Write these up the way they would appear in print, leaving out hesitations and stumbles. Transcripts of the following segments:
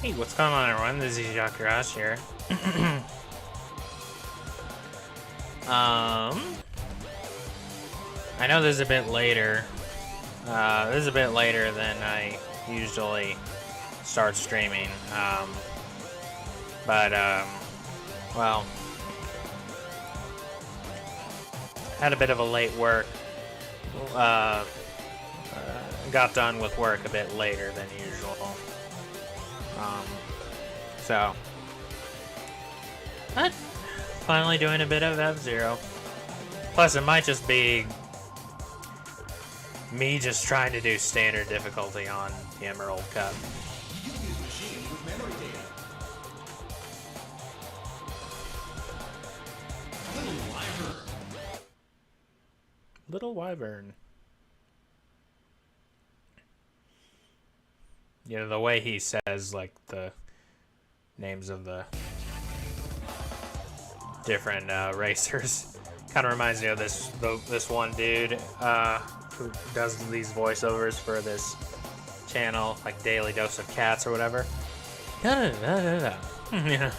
Hey, what's going on, everyone? This is Jacques Rash here. I know this is a bit later. This is a bit later than I usually start streaming. Well, had a bit of a late work. Got done with work a bit later than usual. But finally doing a bit of F-Zero. Plus, it might just be me just trying to do standard difficulty on the Emerald Cup. Little Wyvern. You know, the way he says, like, the names of the different racers kind of reminds me of this one dude who does these voiceovers for this channel, like Daily Dose of Cats or whatever. Yeah.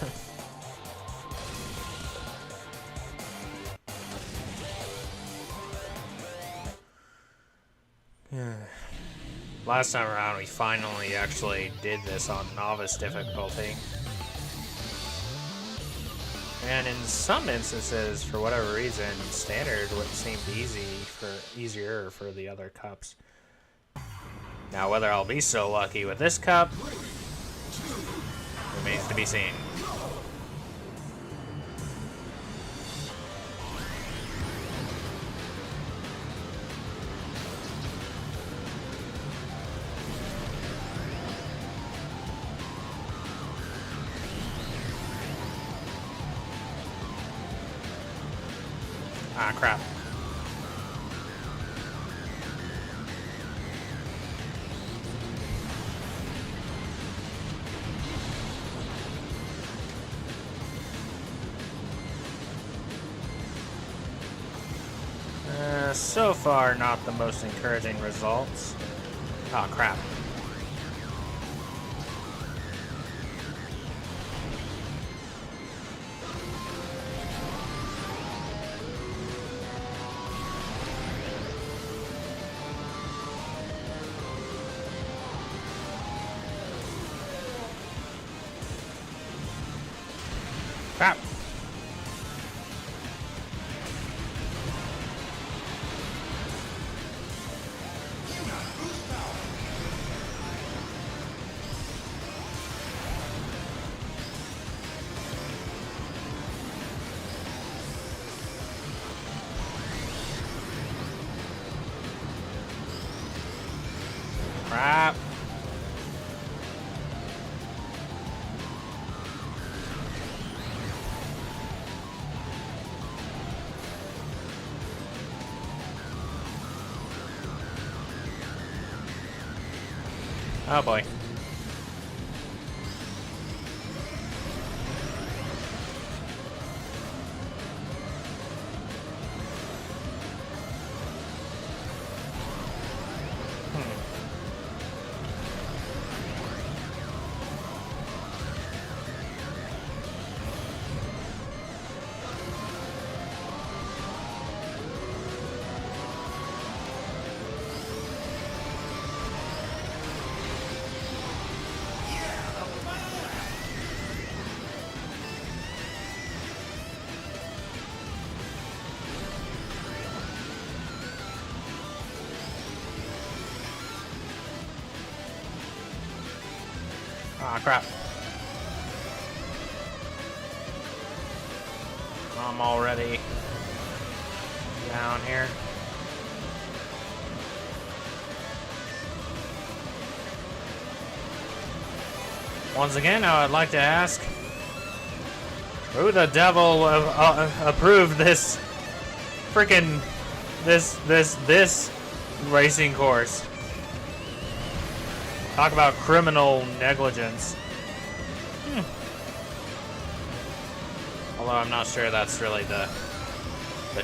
Last time around, we finally actually did this on novice difficulty. And in some instances, for whatever reason, standard would seem easier for the other cups. Now, whether I'll be so lucky with this cup remains to be seen. Ah, crap. So far, not the most encouraging results. Oh, crap. Crap. Crap. Oh boy. Ah, crap. I'm already down here. Once again, I would like to ask, who the devil approved this freaking this racing course? Talk about criminal negligence. Although I'm not sure that's really the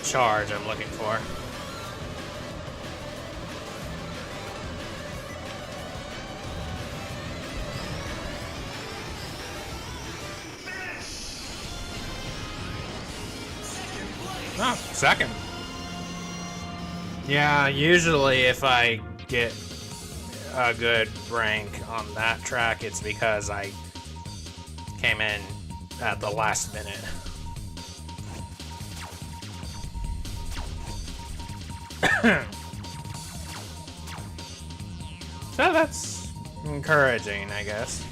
charge I'm looking for. Oh, second. Yeah, usually if I get a good rank on that track, it's because I came in at the last minute. So that's encouraging, I guess.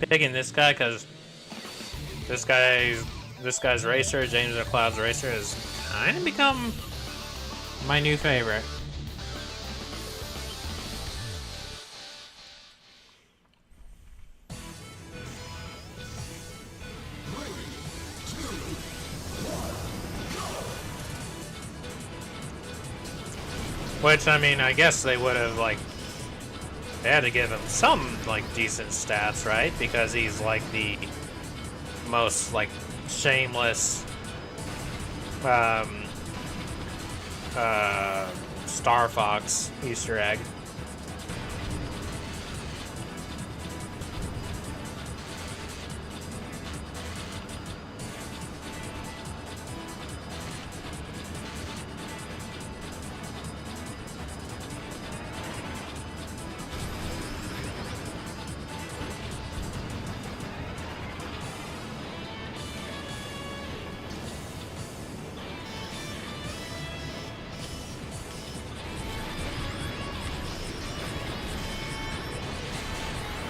Picking this guy because this guy's racer, James McLeod's racer, has kind of become my new favorite. Which, I mean, I guess they would have, like, they had to give him some, like, decent stats, right? Because he's, like, the most, like, shameless, Star Fox Easter egg.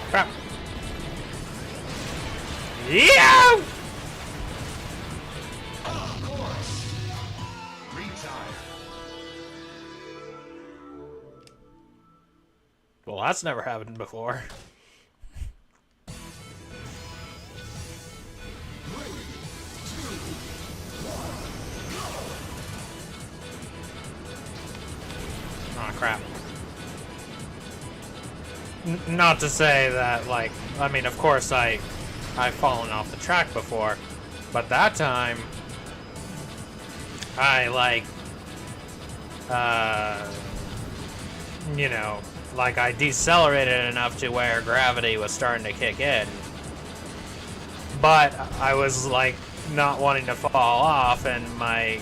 Crap. Yeah! Well, that's never happened before. Oh, crap. Not to say that, like, I mean, of course I've fallen off the track before, but that time I, like, you know, like, I decelerated enough to where gravity was starting to kick in, but I was, like, not wanting to fall off, and my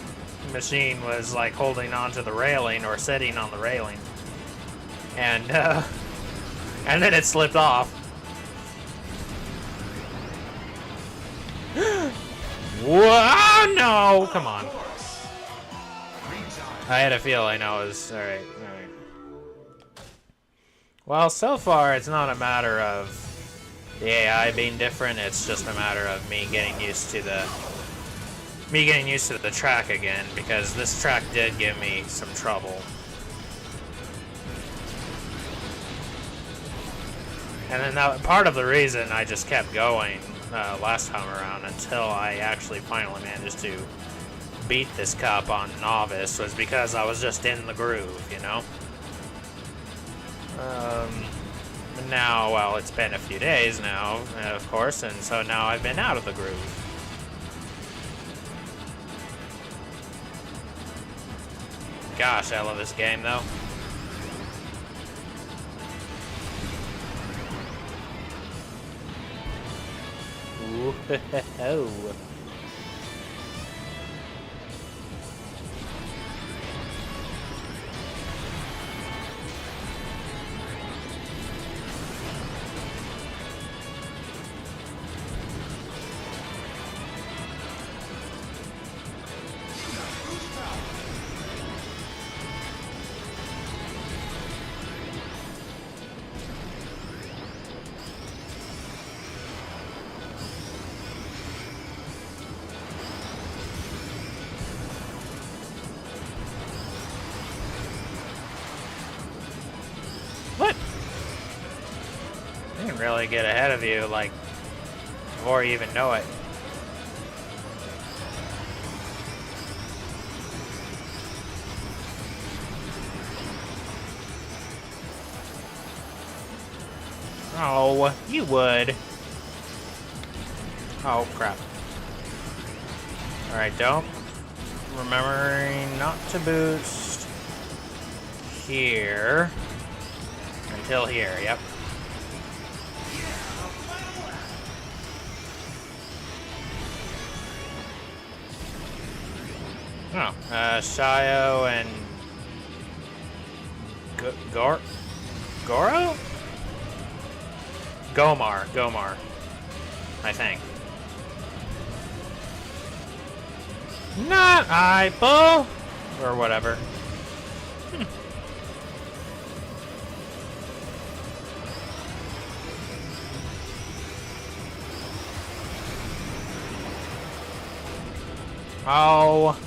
machine was, like, holding onto the railing or sitting on the railing, and then it slipped off. Whoa, no! Come on. I had a feeling I was... Alright, alright. Well, so far, it's not a matter of the AI being different, it's just a matter of me getting used to the... track again, because this track did give me some trouble. And then that part of the reason I just kept going last time around until I actually finally managed to beat this cup on novice was because I was just in the groove, you know? Now, well, it's been a few days now, of course, and so now I've been out of the groove. Gosh, I love this game, though. Ooh, can really get ahead of you, like, before you even know it. Oh, you would. Oh, crap. Alright, don't. Remembering not to boost here until here, yep. Oh, Shio and Goro? Gomar, I think. Not eyeball! Or whatever. Oh,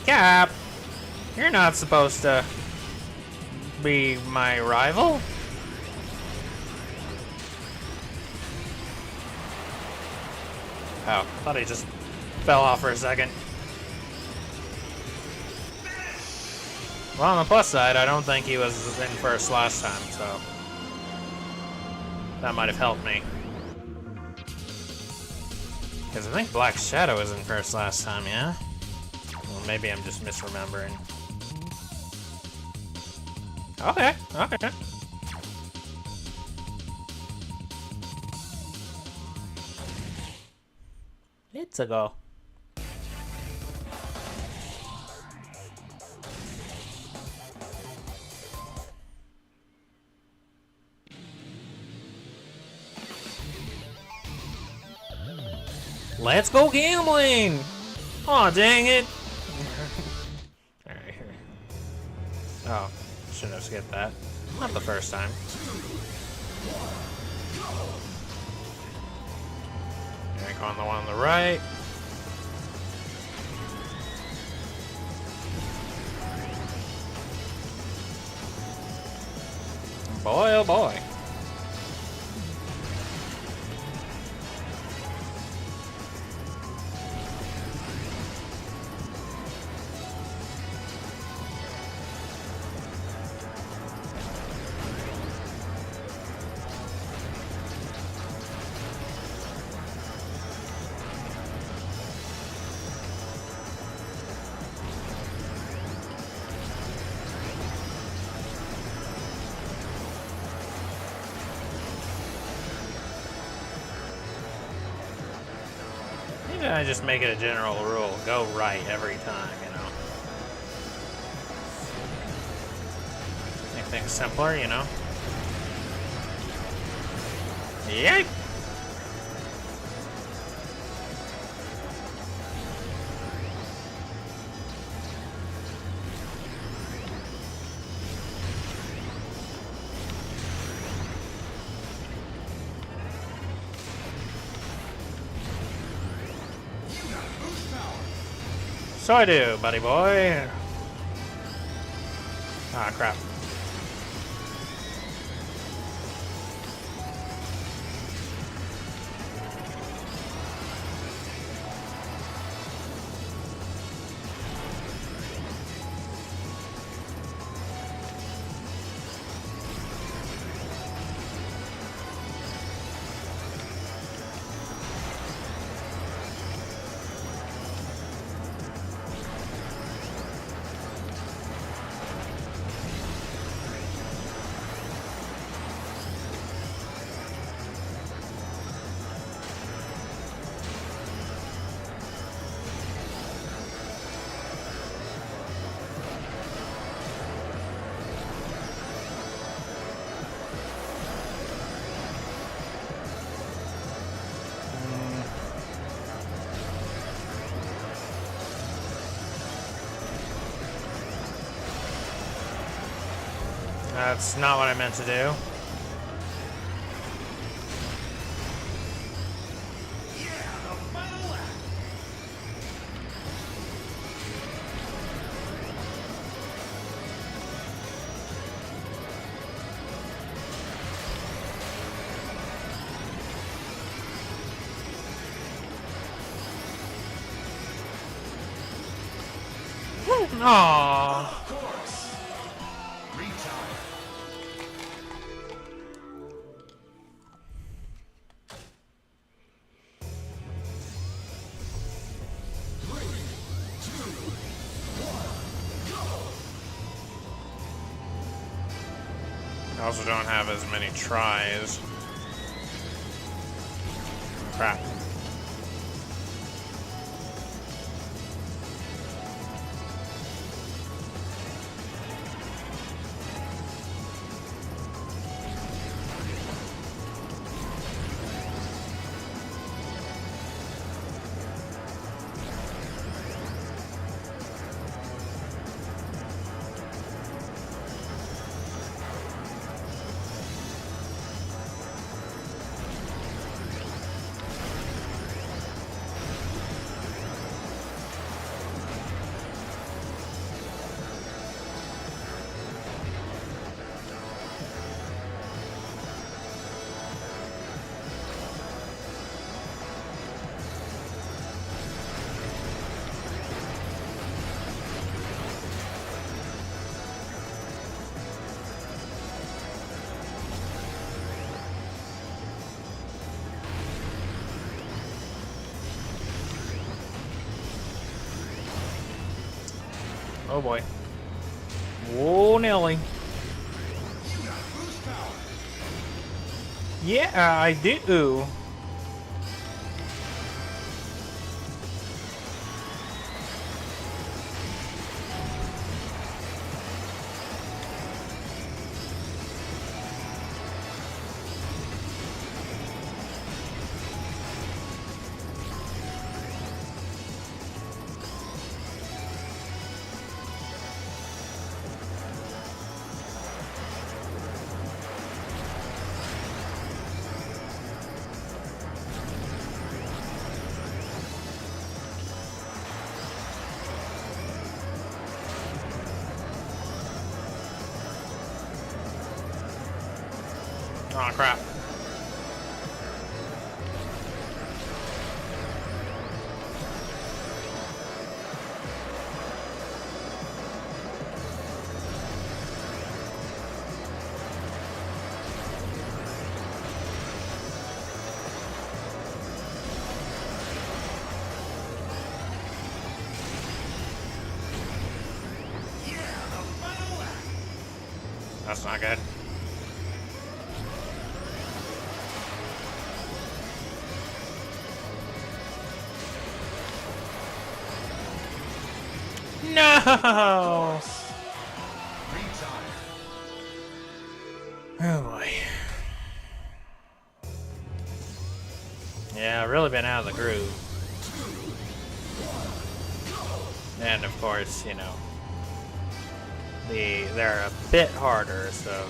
Cap, you're not supposed to be my rival. Oh, thought he just fell off for a second. Well, on the plus side, I don't think he was in first last time, so that might have helped me. Because I think Black Shadow was in first last time, yeah? Well, maybe I'm just misremembering. Okay, okay. Let's go. Let's go gambling! Aw, dang it! Alright, here. Oh, shouldn't have skipped that. Not the first time. Yank on the one on the right. Boy, oh boy. Maybe I just make it a general rule. Go right every time, you know. Make things simpler, you know. Yay! So I do, buddy boy. Ah, crap. That's not what I meant to do. Aww. I also don't have as many tries. Crap. Oh boy. Whoa, Nelly. Yeah, I do. Oh crap. That's not good. No! Oh boy. Yeah, I've really been out of the groove. And of course, you know, they're a bit harder, so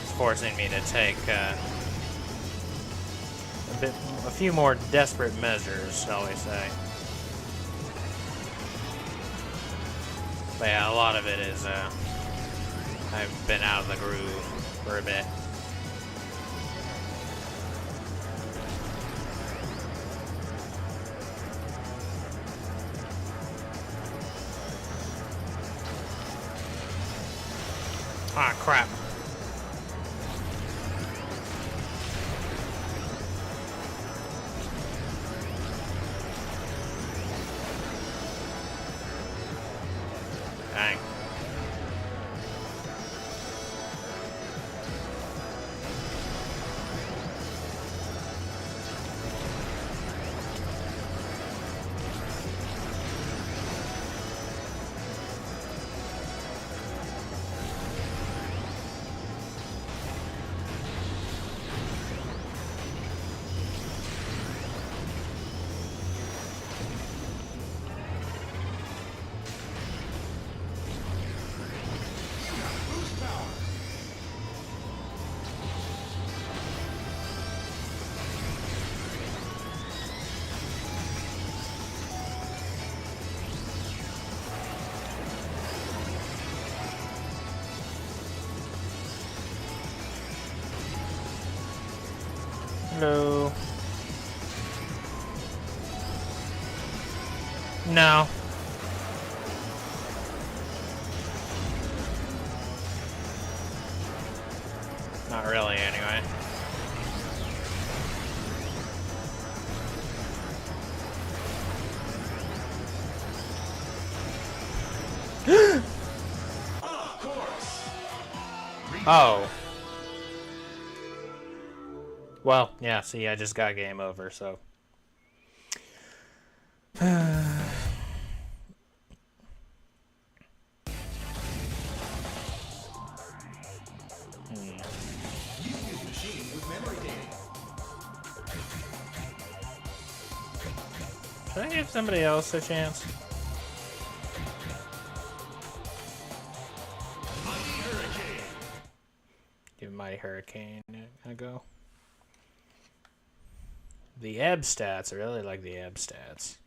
it's forcing me to take a few more desperate measures, shall we say. But yeah, a lot of it is I've been out of the groove for a bit. Ah, crap. Dang. Hello. No. Not really, anyway. Oh. Well, yeah, see, I just got game over, so. Should I give somebody else a chance? Give Mighty Hurricane a go. The ebb stats, I really like the ebb stats.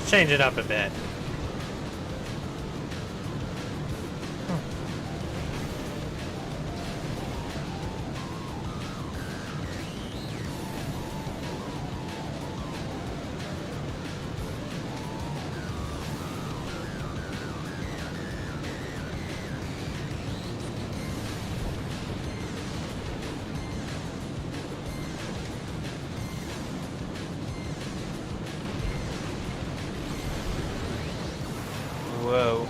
Change it up a bit. Whoa.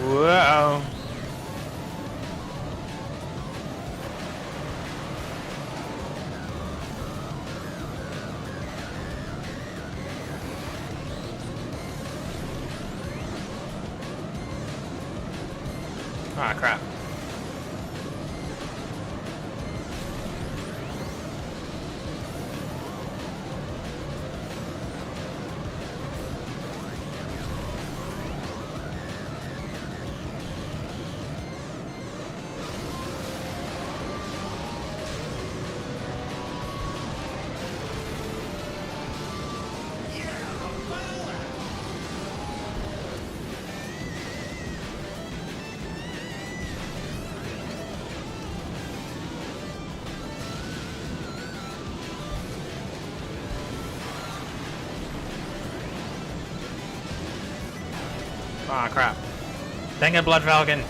Whoa. Ah, crap. Ah, crap. Dang it, Blood Falcon.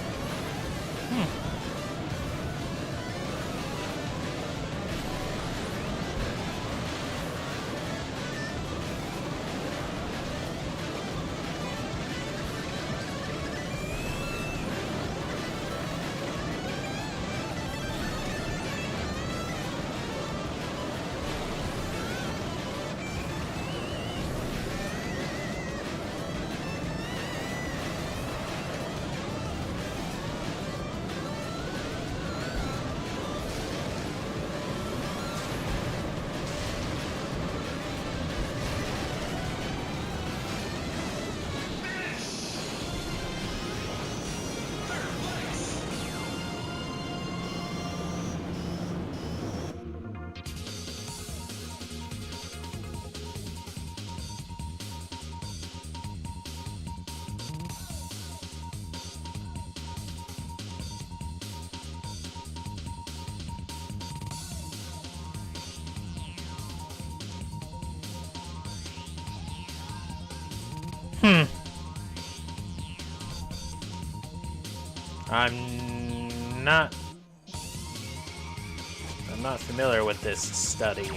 I'm not familiar with this study.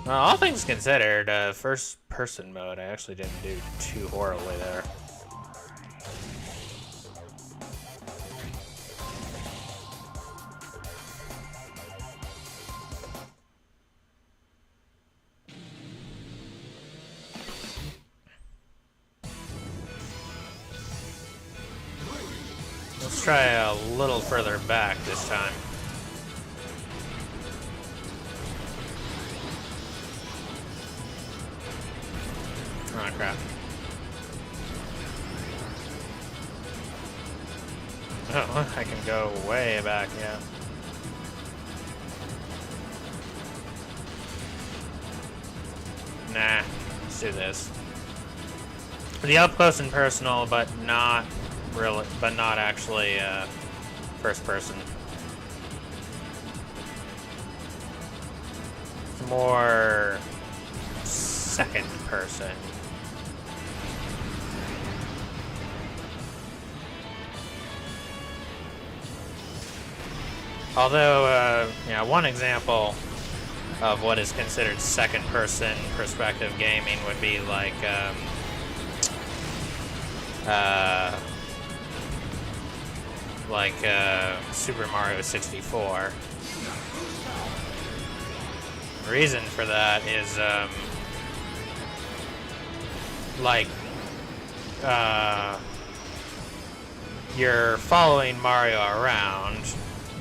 Well, all things considered, first-person mode, I actually didn't do too horribly there. Let's try a little further back this time. Oh, crap. Oh, I can go way back, yeah. Nah, let's do this. The up close and personal, but not really, but not actually first person. It's more second person. Although, yeah, one example of what is considered second-person perspective gaming would be like, Super Mario 64. The reason for that is, you're following Mario around. You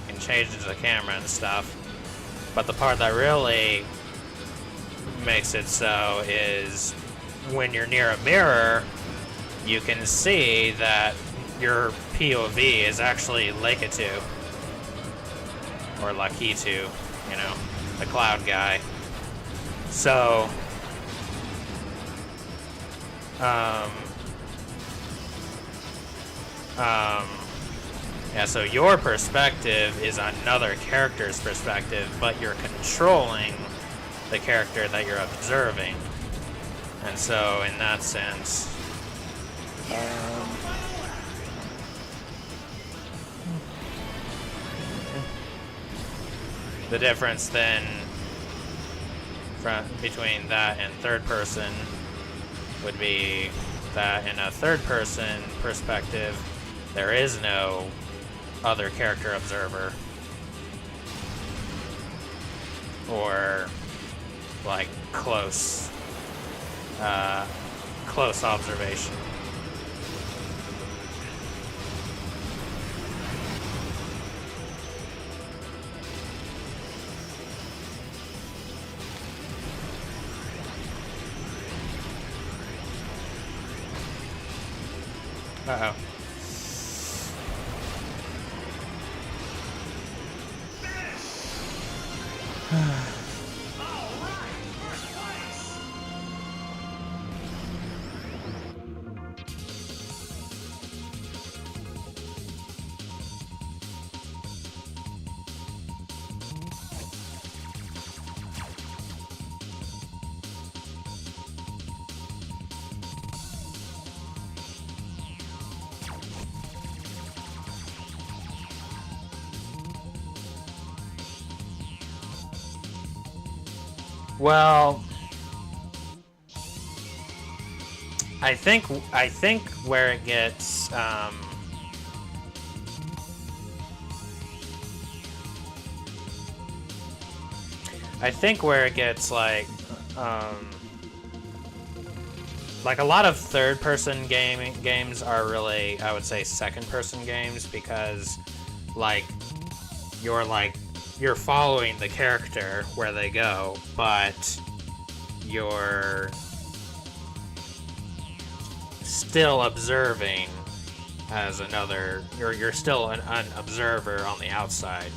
can change the camera and stuff. But the part that really makes it so is when you're near a mirror, you can see that your POV is actually Lakitu. Or Lakitu, you know, the cloud guy. So, yeah, so your perspective is another character's perspective, but you're controlling the character that you're observing. And so, in that sense, the difference then between that and third person would be that in a third person perspective, there is no other character observer or like close observation. Uh-oh. Well, I think where it gets like a lot of third-person games are really, I would say, second-person games because you're following the character where they go, but you're still observing as another. You're still an observer on the outside.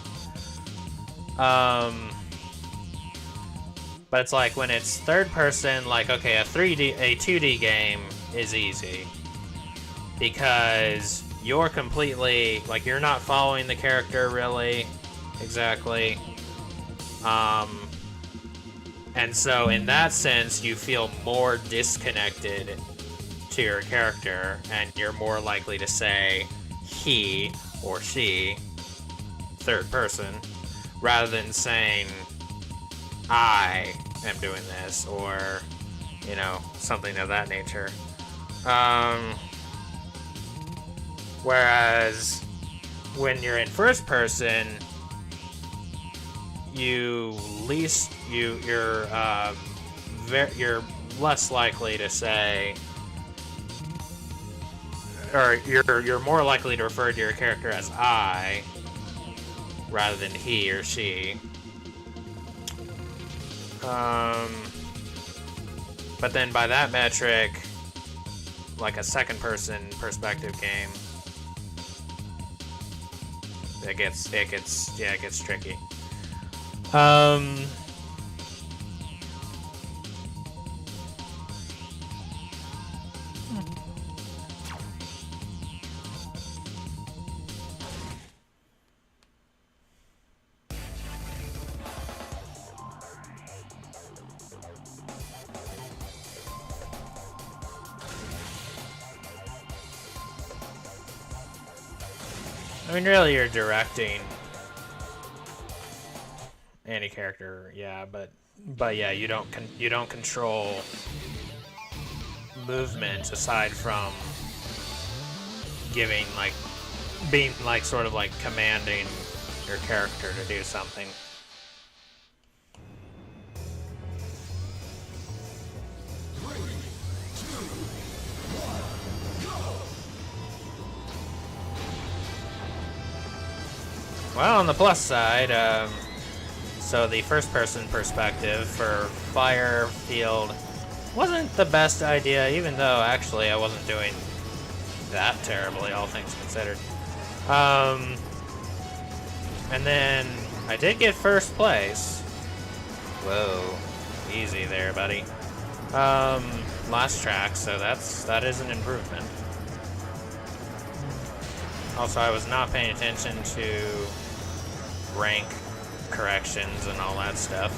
But it's like when it's third person, like, okay, a 2D game is easy because you're completely, like, you're not following the character really exactly. And so in that sense, you feel more disconnected to your character, and you're more likely to say he or she, third person, rather than saying I am doing this, or, you know, something of that nature. Whereas when you're in first person, you're less likely to say, or you're more likely to refer to your character as I rather than he or she. But then by that metric, like a second person perspective game, it gets tricky. I mean, really, you're directing any character, yeah, but yeah, you don't control movement aside from giving, like, being like sort of like commanding your character to do something. Well, on the plus side, so the first-person perspective for Fire Field wasn't the best idea, even though actually I wasn't doing that terribly, all things considered. And then I did get first place. Whoa, easy there, buddy. Last track, so that is an improvement. Also, I was not paying attention to rank corrections and all that stuff.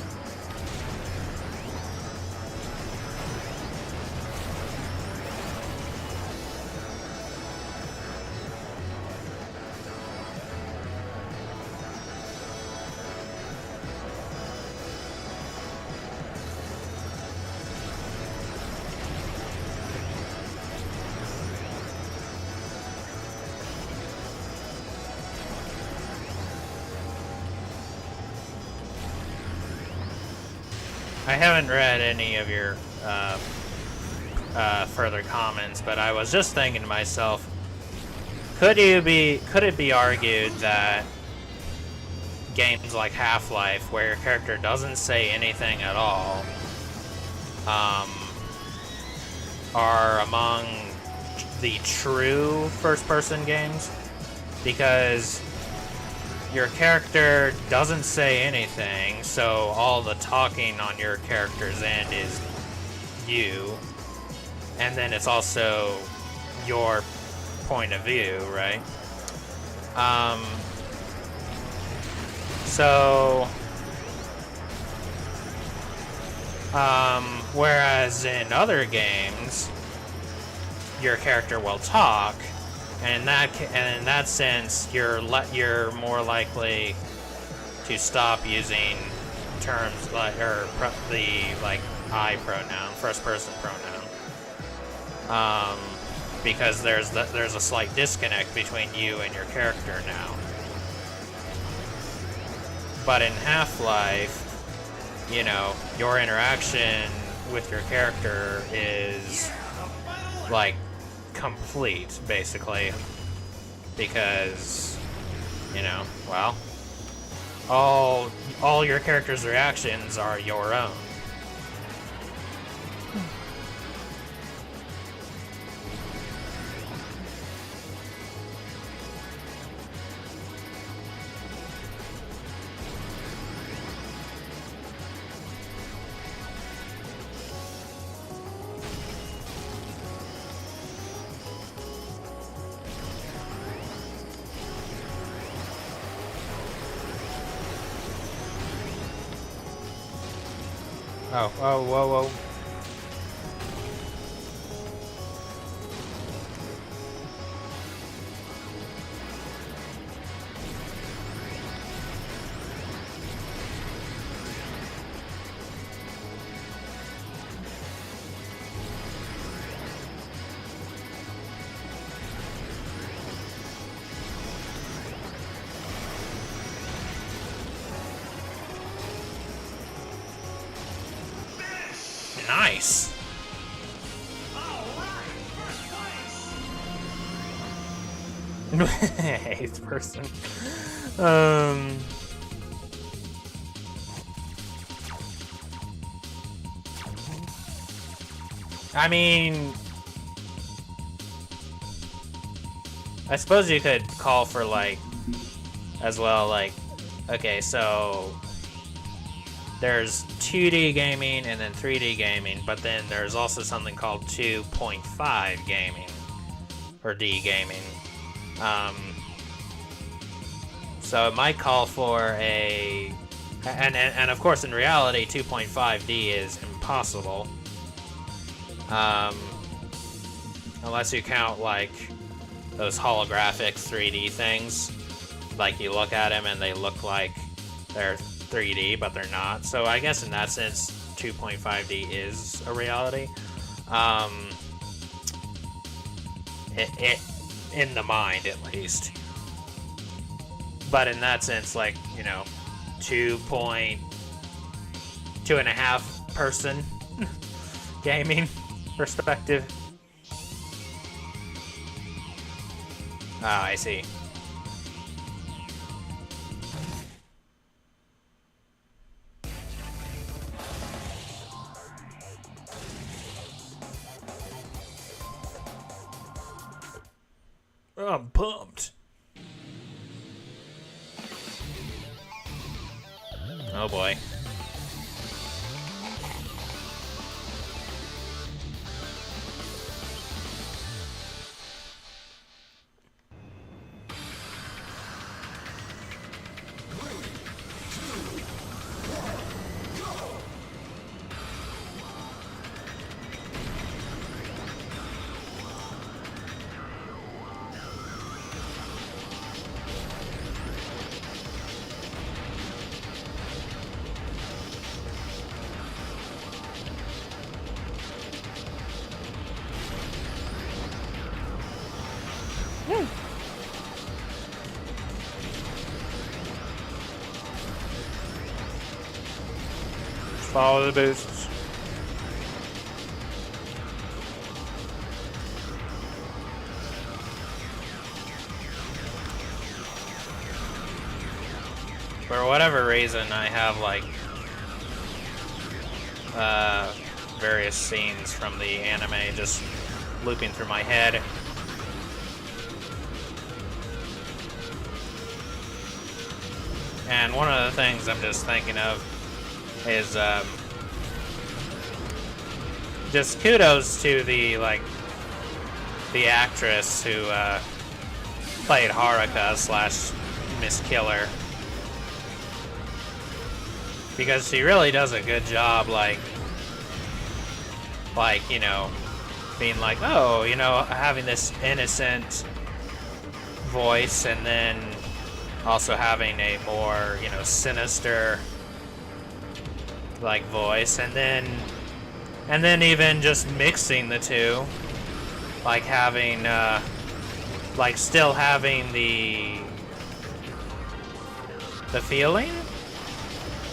I haven't read any of your further comments, but I was just thinking to myself, could it be argued that games like Half-Life, where your character doesn't say anything at all, are among the true first-person games? Because your character doesn't say anything, so all the talking on your character's end is you, and then it's also your point of view, right? Whereas in other games, your character will talk, and in that sense, you're more likely to stop using terms like I pronoun, first person pronoun, because there's a slight disconnect between you and your character now. But in Half-Life, you know, your interaction with your character is like complete, basically, because, you know, well, all your character's reactions are your own. Oh, oh, whoa, whoa. Nice. Eighth person. I mean, I suppose you could call for like, as well, like, okay, so there's 2D gaming and then 3D gaming, but then there's also something called 2.5 gaming, or D gaming. So it might call for a, and of course in reality 2.5D is impossible. Unless you count like those holographic 3D things, like you look at them and they look like they're 3D, but they're not. So I guess in that sense, 2.5D is a reality. In the mind, at least. But in that sense, like, you know, 2.5 person gaming perspective. Oh, I see. I'm pumped. Oh boy. Follow the boosts. For whatever reason, I have like various scenes from the anime just looping through my head. And one of the things I'm just thinking of is just kudos to the actress who played Haruka / Miss Killer, because she really does a good job, like you know, being like, oh, you know, having this innocent voice and then also having a more, you know, sinister like voice, and then even just mixing the two, like having like still having the feeling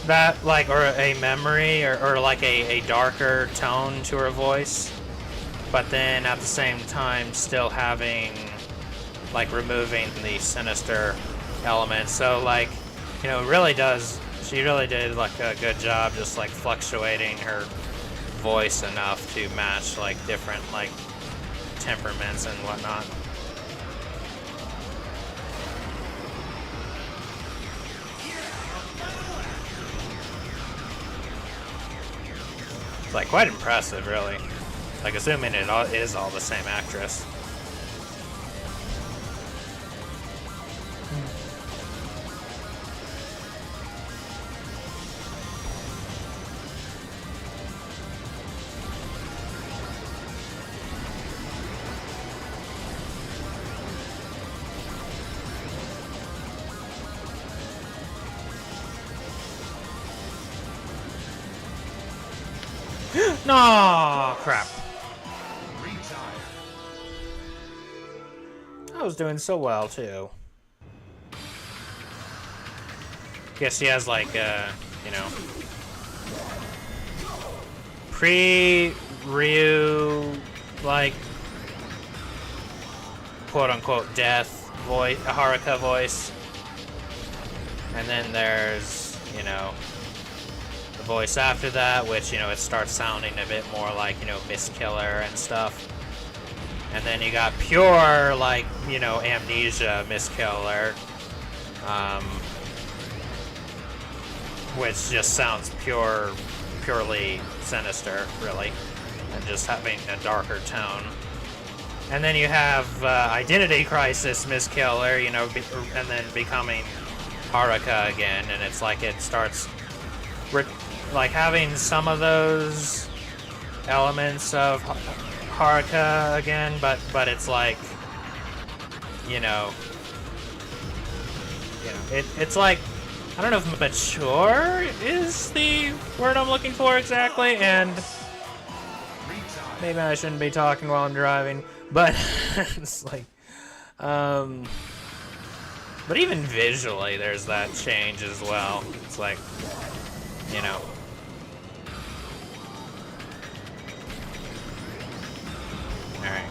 that, like, or a memory, or like a darker tone to her voice, but then at the same time still having, like, removing the sinister elements. So, like, you know, she really did like a good job just like fluctuating her voice enough to match like different like temperaments and whatnot. It's like quite impressive, really. Like, assuming it is all the same actress. No, crap. I was doing so well too. Guess he has like you know, pre-Ryu, like, quote-unquote death voice, Haruka voice. And then there's, you know, the voice after that, which, you know, it starts sounding a bit more like, you know, Miss Killer and stuff. And then you got pure, like, you know, Amnesia Miss Killer. Which just sounds purely sinister, really, and just having a darker tone. And then you have Identity Crisis Miss Killer, you know, and then becoming Haruka again, and it's like it starts like having some of those elements of Haruka again, but it's like, you know, it's like, I don't know if mature is the word I'm looking for exactly, and maybe I shouldn't be talking while I'm driving, but it's like, but even visually there's that change as well. It's like, you know. Alright.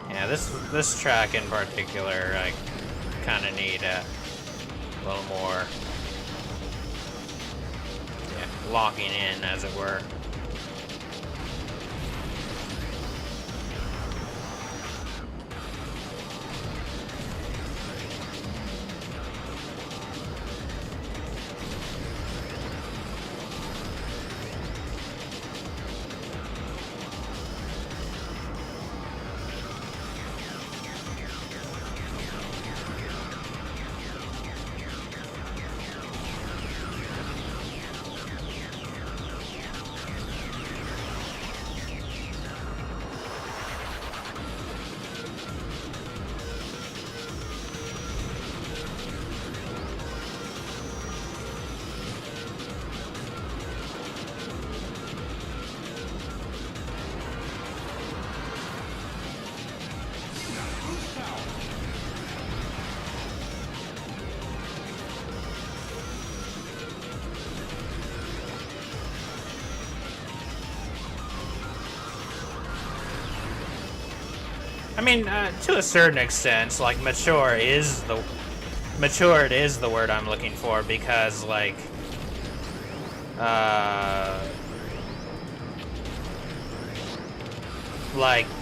Yeah, this track in particular, I kind of need a little more, yeah, locking in, as it were. I mean, to a certain extent, like, matured is the word I'm looking for, because, like,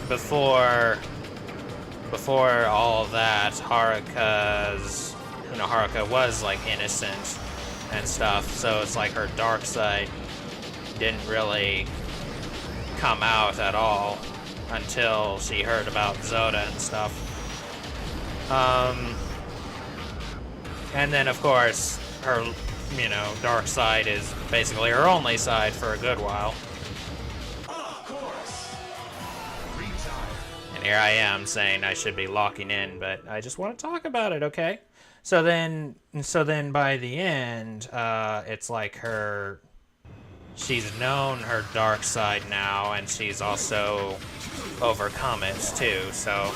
before all that, Haruka was, like, innocent and stuff, so it's like her dark side didn't really come out at all until she heard about Zoda and stuff. And then, of course, her, you know, dark side is basically her only side for a good while. Of course. And here I am saying I should be locking in, but I just want to talk about it, okay? So then by the end, it's like she's known her dark side now, and she's also overcome it too, so.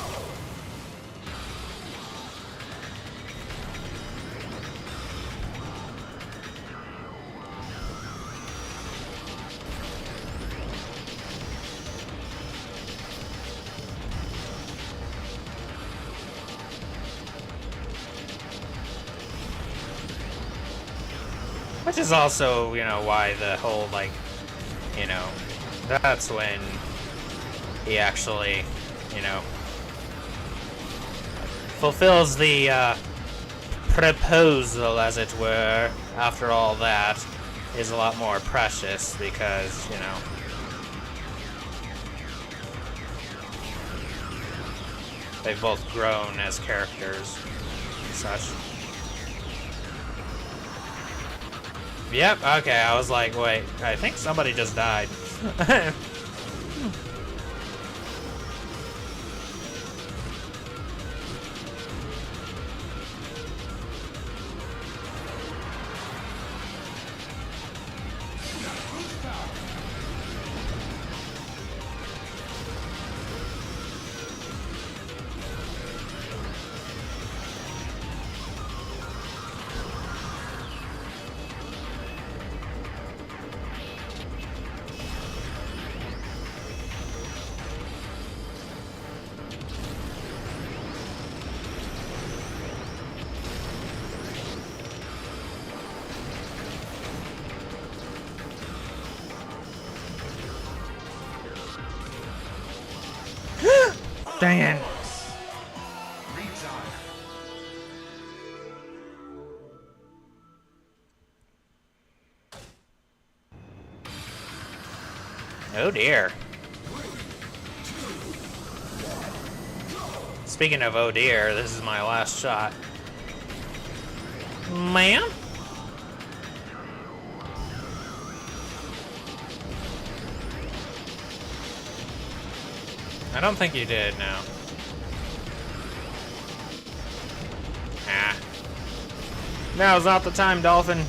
Which is also, you know, why the whole, like, you know, that's when he actually, you know, fulfills the proposal, as it were, after all that, is a lot more precious, because, you know, they've both grown as characters and such. Yep, okay, I was like, wait, I think somebody just died. Dang it. Oh dear. Speaking of oh dear, this is my last shot. Ma'am? I don't think you did, no. Ah. Now's not the time, Dolphin.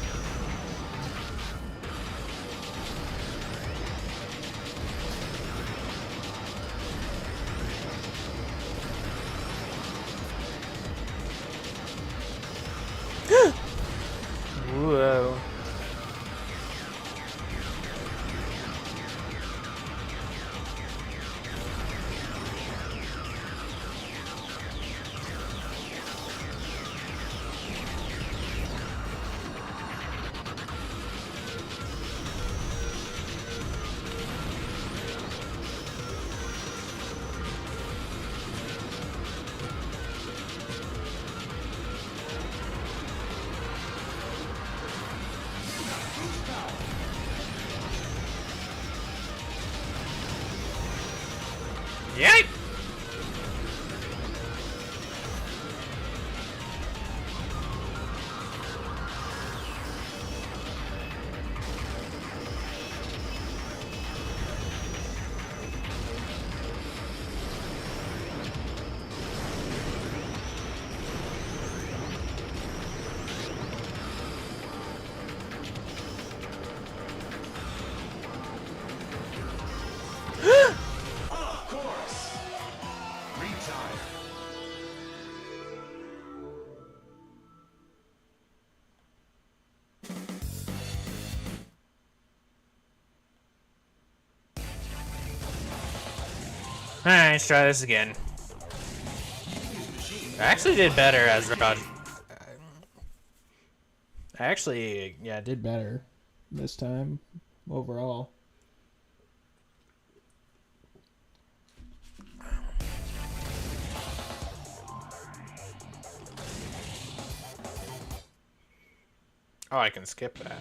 Whoa. Yay! Alright, let's try this again. I actually did better as about. I actually, yeah, did better this time overall. Oh, I can skip that.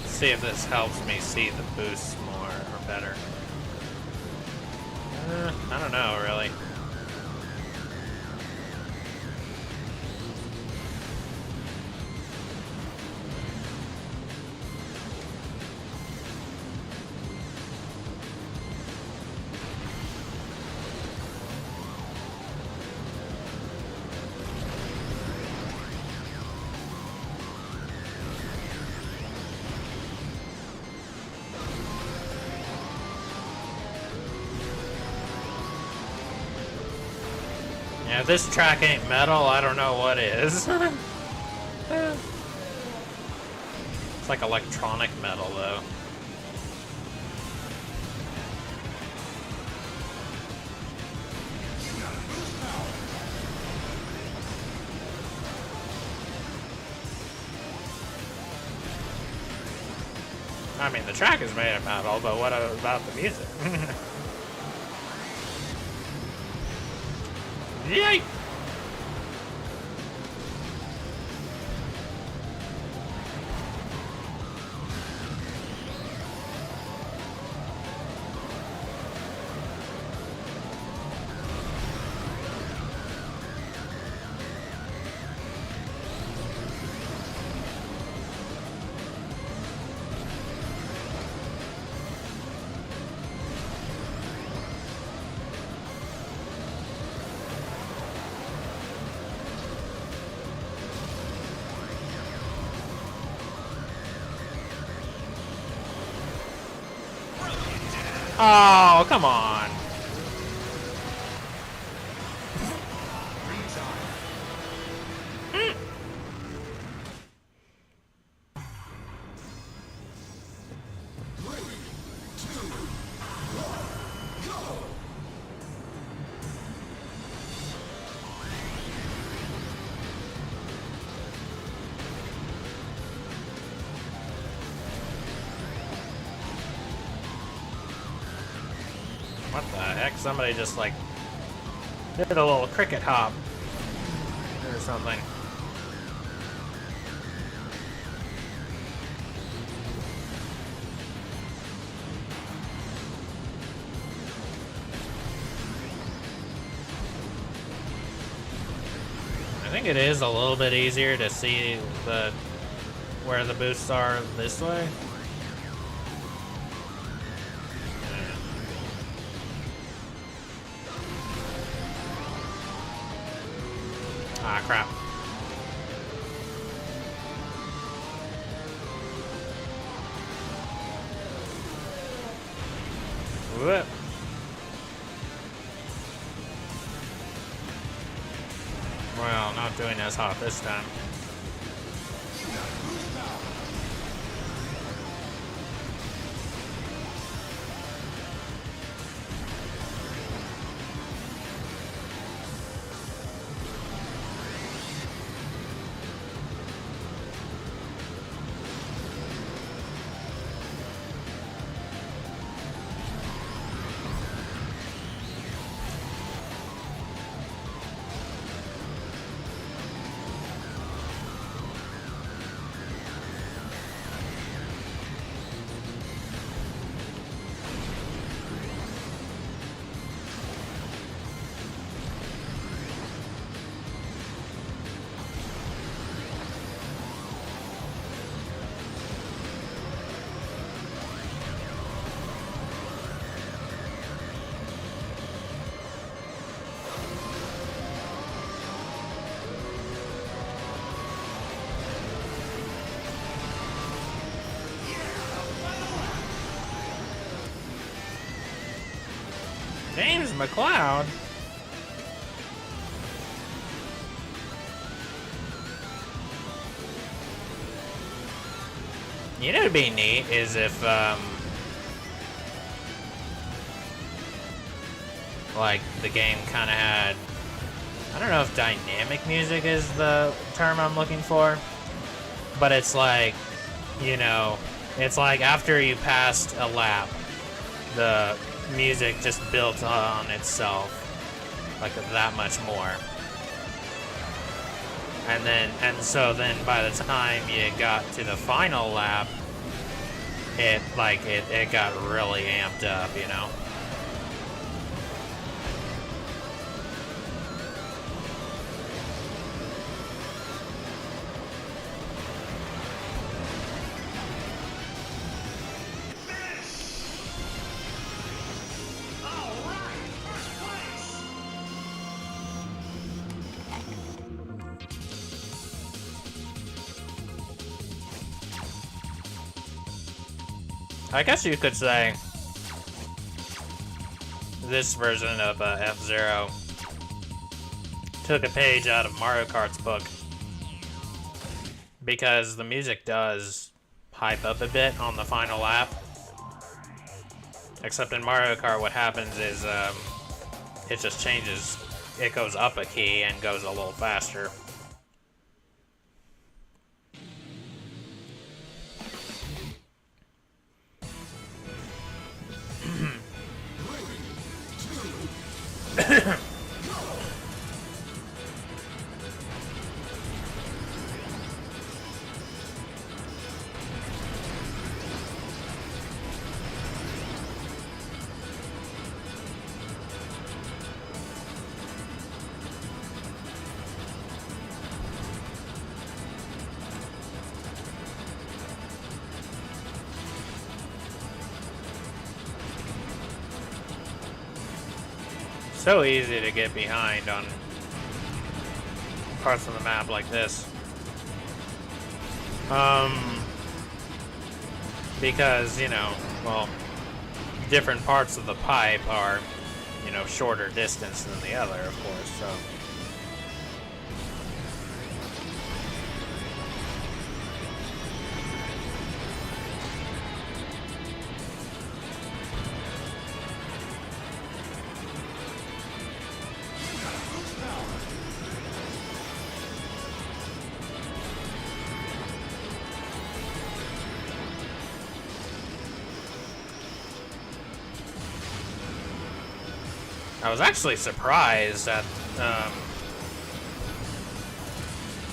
See if this helps me see the boosts more or better. I don't know, really. Yeah, if this track ain't metal, I don't know what is. It's like electronic metal, though. I mean, the track is made of metal, but what about the music? Yay! Oh, come on. What the heck? Somebody just like did a little cricket hop or something. I think it is a little bit easier to see where the boosts are this way. Ah, crap. Whoop. Well, not doing as hot this time. James McLeod? You know what'd be neat is if, like, the game kind of had... I don't know if dynamic music is the term I'm looking for, but it's like, you know, it's like after you passed a lap, the music just built on itself, like that much more. And so then by the time you got to the final lap, it got really amped up, you know? I guess you could say this version of F-Zero took a page out of Mario Kart's book, because the music does hype up a bit on the final lap. Except in Mario Kart, what happens is it just changes. It goes up a key and goes a little faster. So easy to get behind on parts of the map like this. Because, you know, well, different parts of the pipe are, you know, shorter distance than the other, of course, so. I was actually surprised at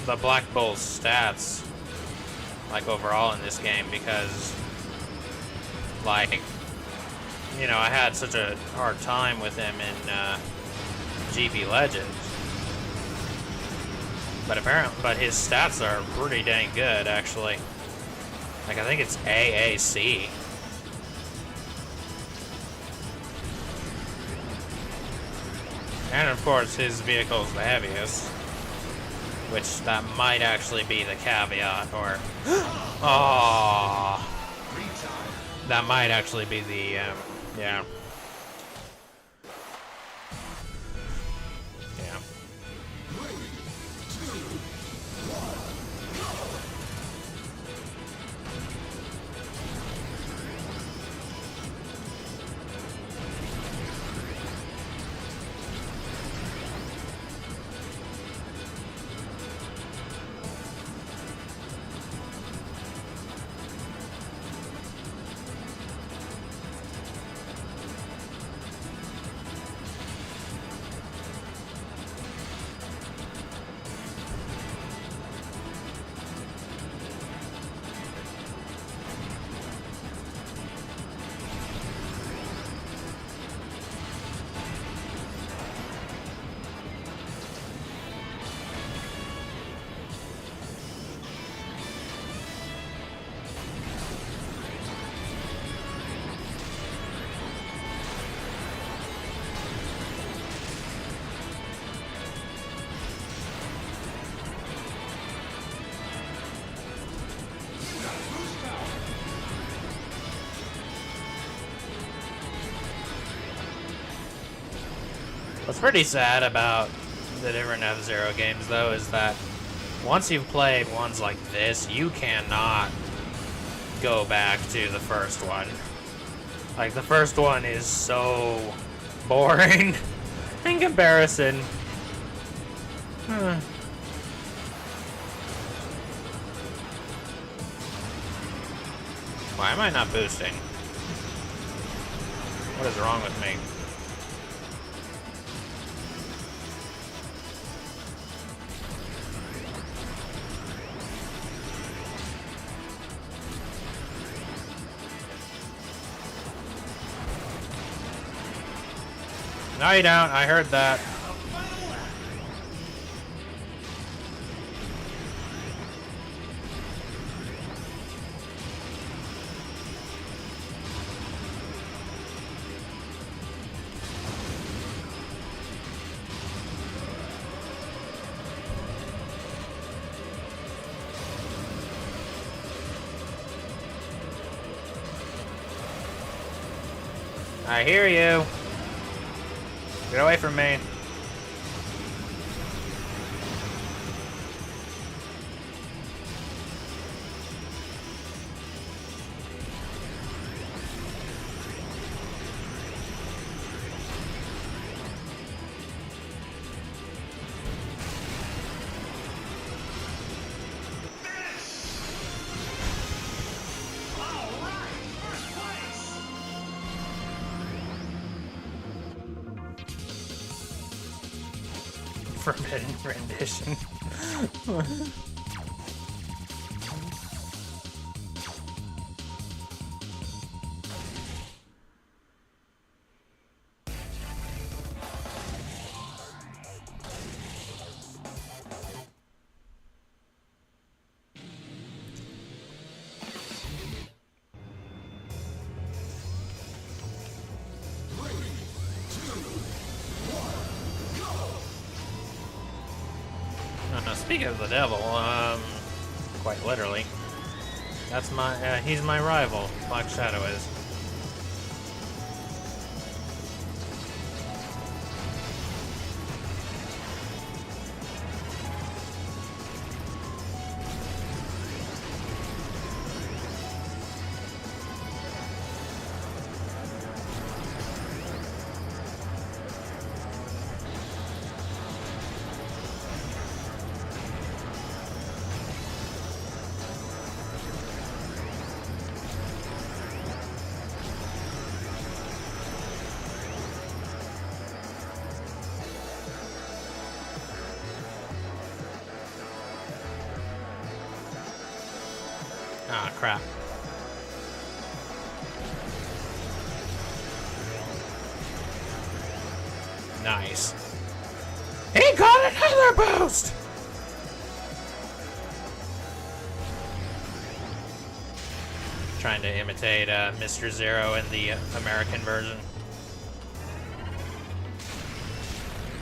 the Black Bull's stats, like, overall in this game, because, like, you know, I had such a hard time with him in GP Legends. But his stats are pretty dang good, actually. Like, I think it's AAC. And of course, his vehicle's the heaviest. Which, that might actually be the caveat, or... Oh, that might actually be the, yeah. Yeah. What's pretty sad about the different F-Zero games, though, is that once you've played ones like this, you cannot go back to the first one. Like, the first one is so boring in comparison. Why am I not boosting? What is wrong with me? No, you don't. I heard that. I hear you. Get away from me. Forbidden rendition. Speaking of the devil, quite literally, that's my, he's my rival, Black Shadow is. Ah, crap. Nice. He got another boost! Trying to imitate Mr. Zero in the American version.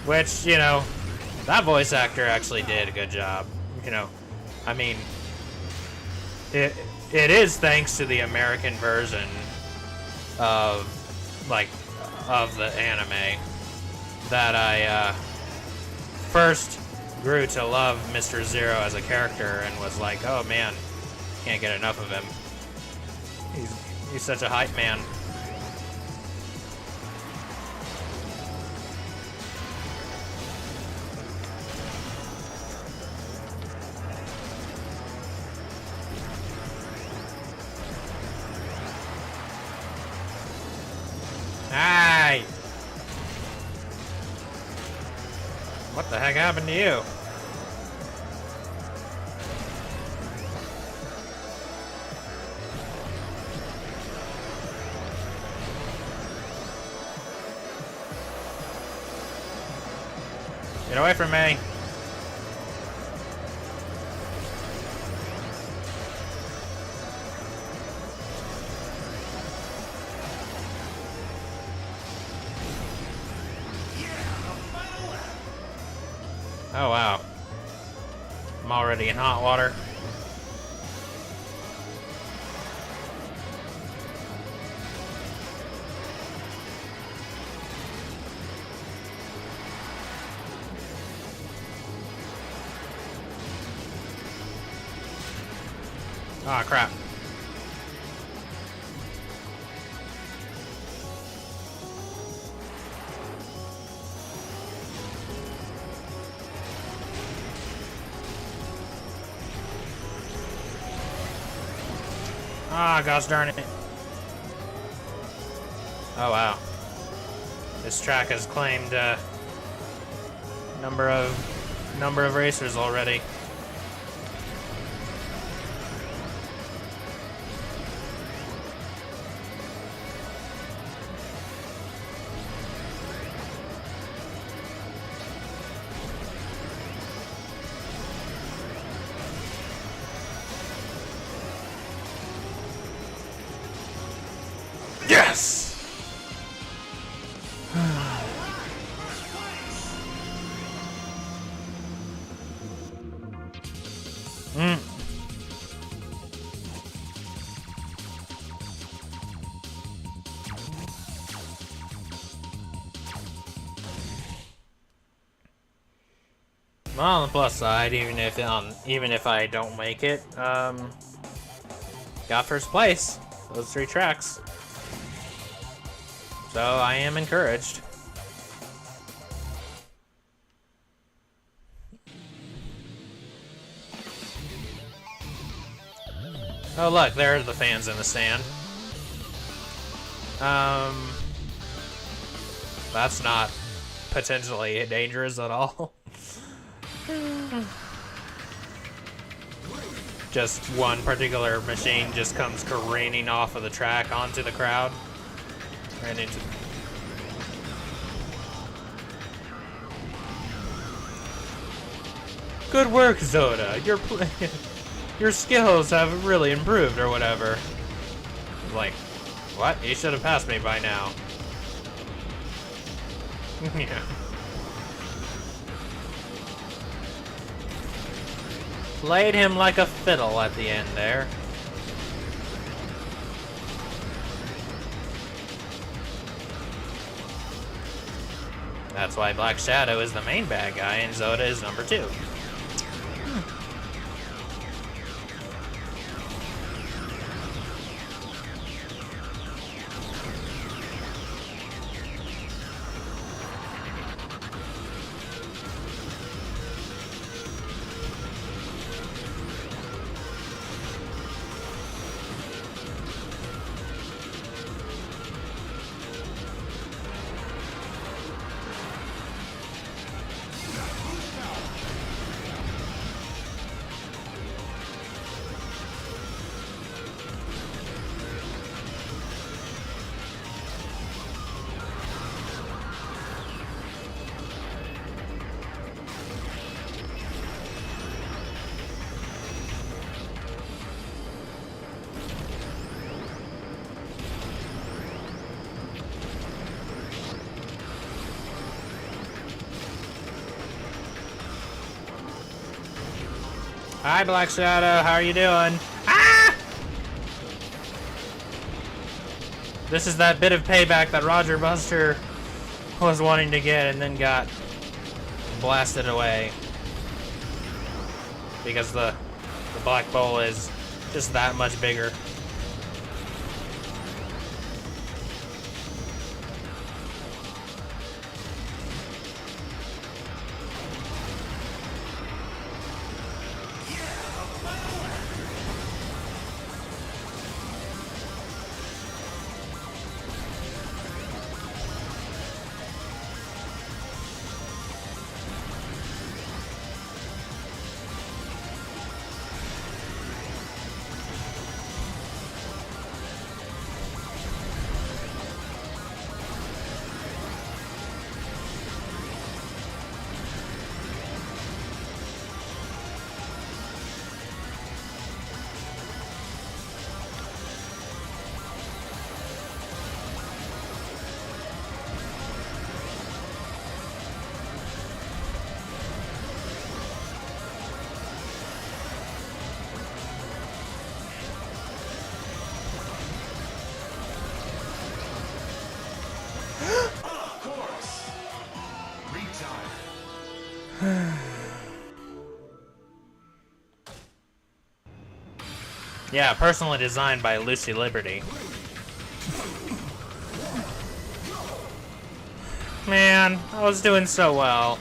Which, you know, that voice actor actually did a good job. You know, I mean, it is thanks to the American version of, like, of the anime that I first grew to love Mr. Zero as a character and was like, oh man, can't get enough of him. He's such a hype man. Hey! What the heck happened to you? Get away from me. Oh wow. I'm already in hot water. Ah, crap. Ah, gosh darn it. Oh, wow. This track has claimed number of racers already. Yes! Well, on the plus side, even if I don't make it, got first place. Those 3 tracks. So I am encouraged. Oh look, there are the fans in the stand. That's not potentially dangerous at all. Just one particular machine just comes careening off of the track onto the crowd. Ran into. Good work, Zoda. Your skills have really improved, or whatever. Like, what? You should have passed me by now. Yeah. Played him like a fiddle at the end there. That's why Black Shadow is the main bad guy and Zoda is number 2. Hi, Black Shadow. How are you doing? Ah! This is that bit of payback that Roger Buster was wanting to get and then got blasted away. Because the Black Bowl is just that much bigger. Yeah, personally designed by Lucy Liberty. Man, I was doing so well.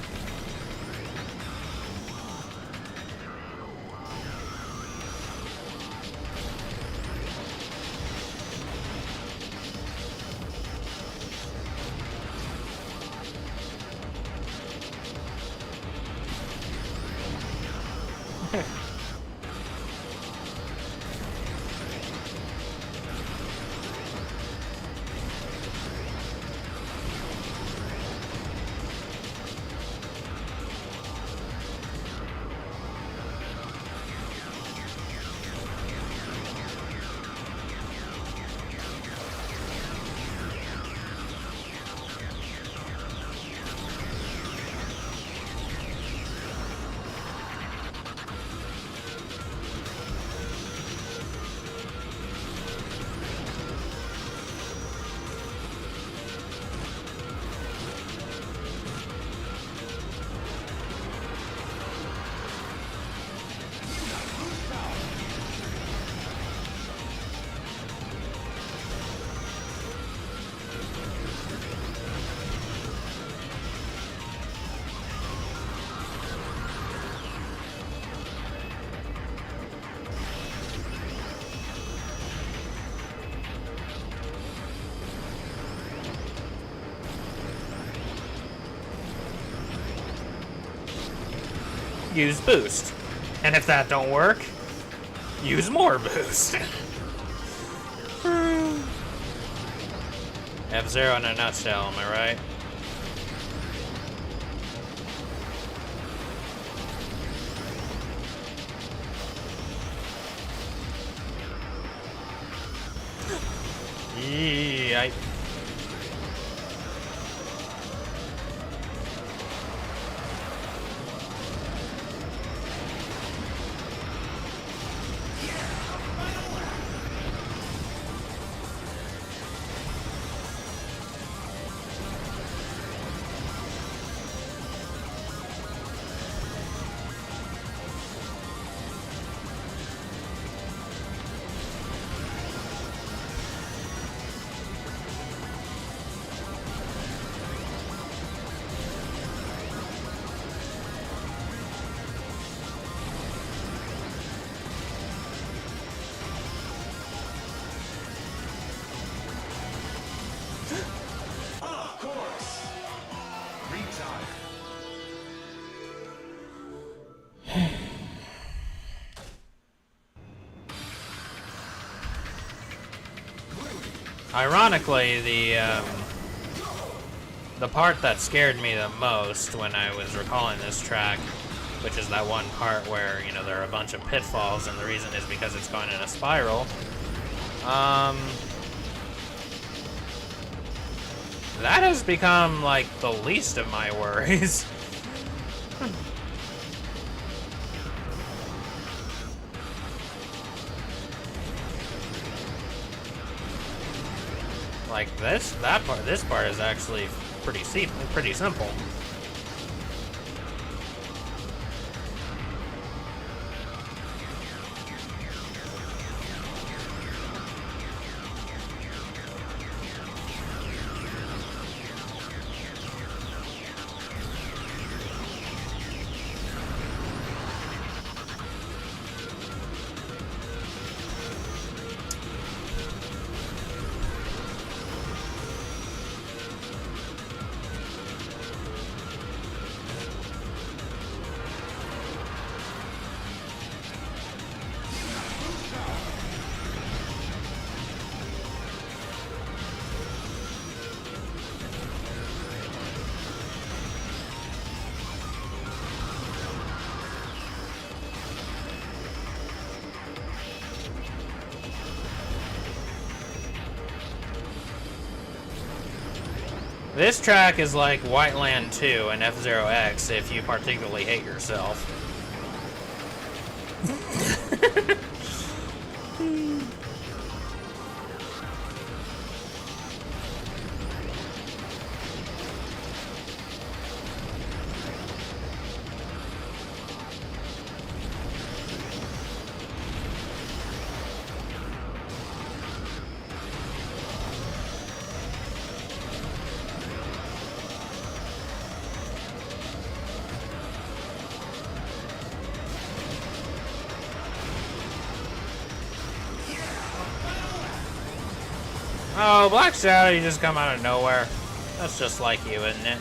Use boost. And if that don't work, use more boost. F-Zero in a nutshell, am I right? Yeah. Ironically, the part that scared me the most when I was recalling this track, which is that one part where, you know, there are a bunch of pitfalls, and the reason is because it's going in a spiral. That has become, like, the least of my worries. Like this part is actually pretty simple. This track is like White Land 2 and F-Zero X if you particularly hate yourself. Oh, Black Shadow, you just come out of nowhere. That's just like you, isn't it?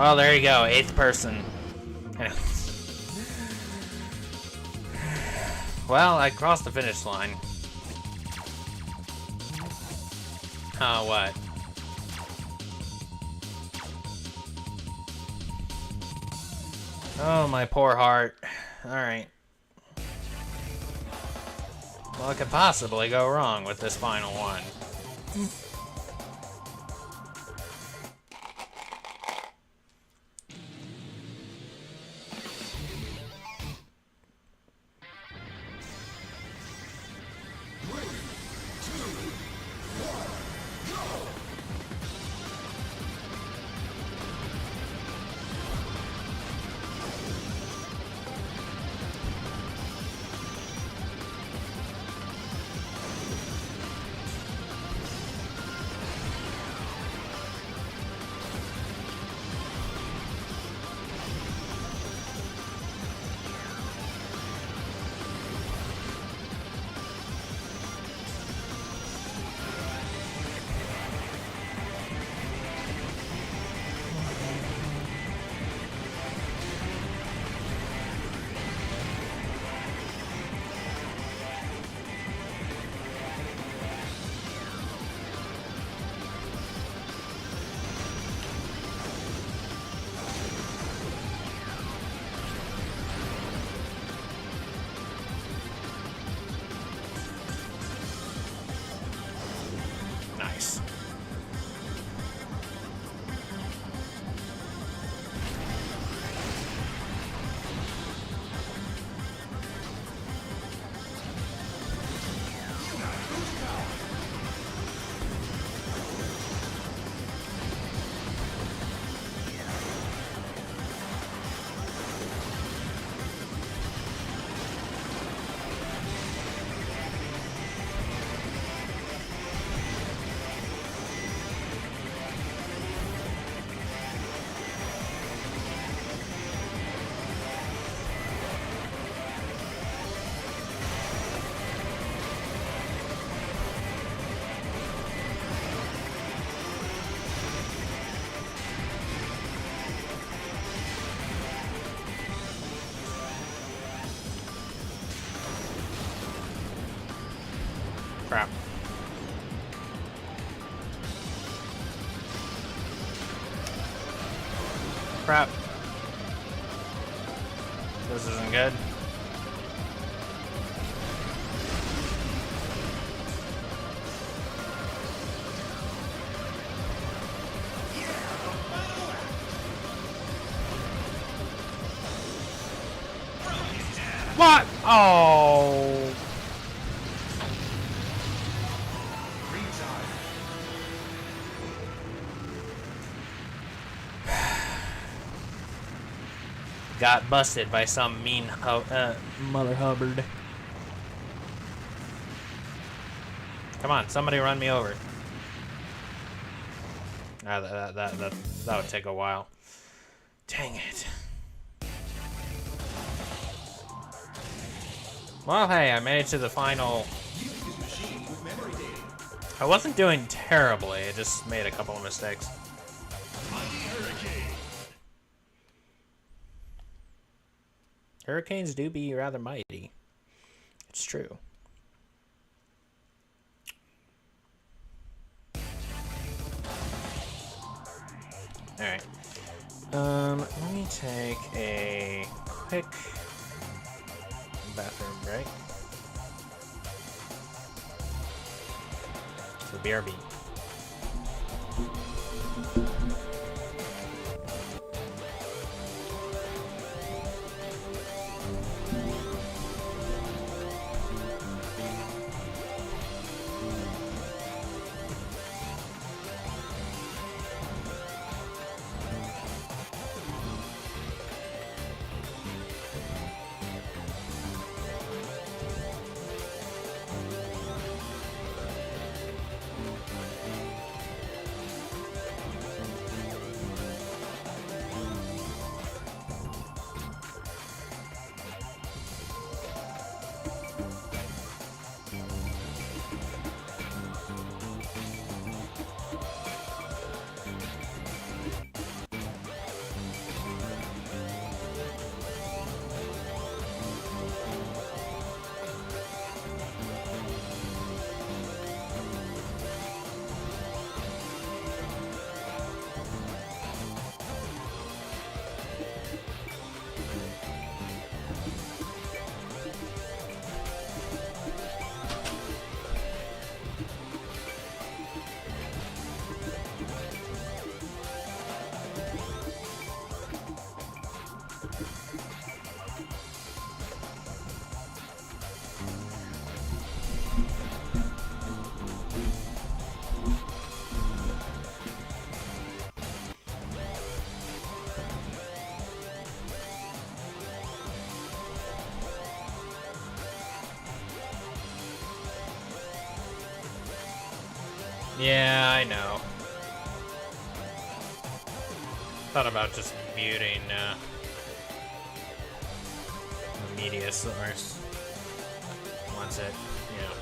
Oh, there you go, 8th person. Well, I crossed the finish line. Oh, what? Oh, my poor heart. Alright. What could possibly go wrong with this final one? crap. This isn't good. What? Oh. Got busted by some mean Mother Hubbard. Come on, somebody run me over. That would take a while. Dang it. Well, hey, I made it to the final. I wasn't doing terribly, I just made a couple of mistakes. Hurricanes do be rather mighty. It's true. Alright. Let me take a quick bathroom break. So BRB. Yeah, I know. Thought about just muting the media source once it, you know.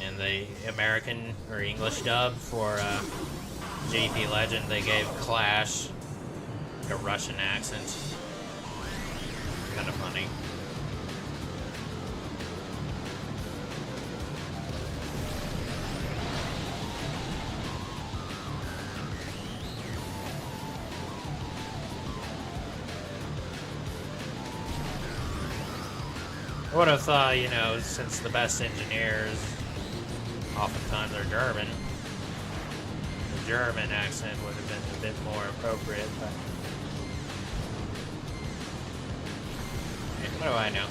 And the American or English dub for JP Legend, they gave Clash a Russian accent. Kind of funny. I would have thought, you know, since the best engineers oftentimes are German, the German accent would have been a bit more appropriate, but what do I know?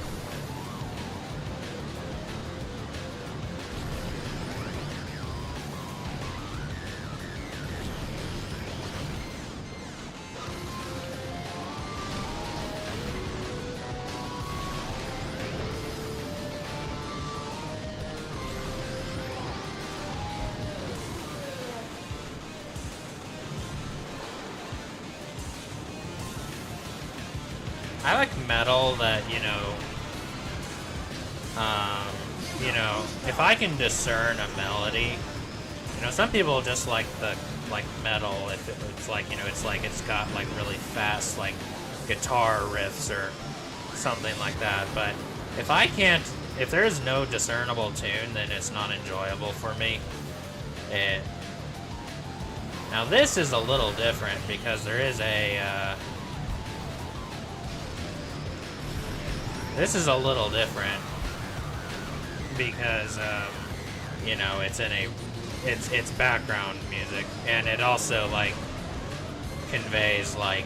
I like metal that, you know, if I can discern a melody, you know, some people just like metal if it's like, you know, it's like it's got like really fast like guitar riffs or something like that, but if there is no discernible tune, then it's not enjoyable for me. Now this is a little different because there is this is a little different because, you know, it's background music, and it also, like, conveys, like,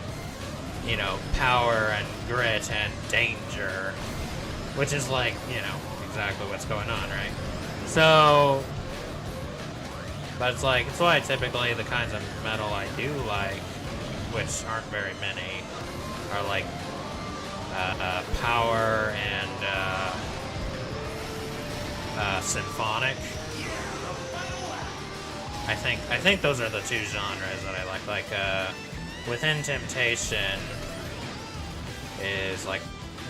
you know, power and grit and danger, which is, like, you know, exactly what's going on, right? So, but it's like, it's why typically the kinds of metal I do like, which aren't very many, are like power and symphonic. I think those are the two genres that I like. Like Within Temptation is like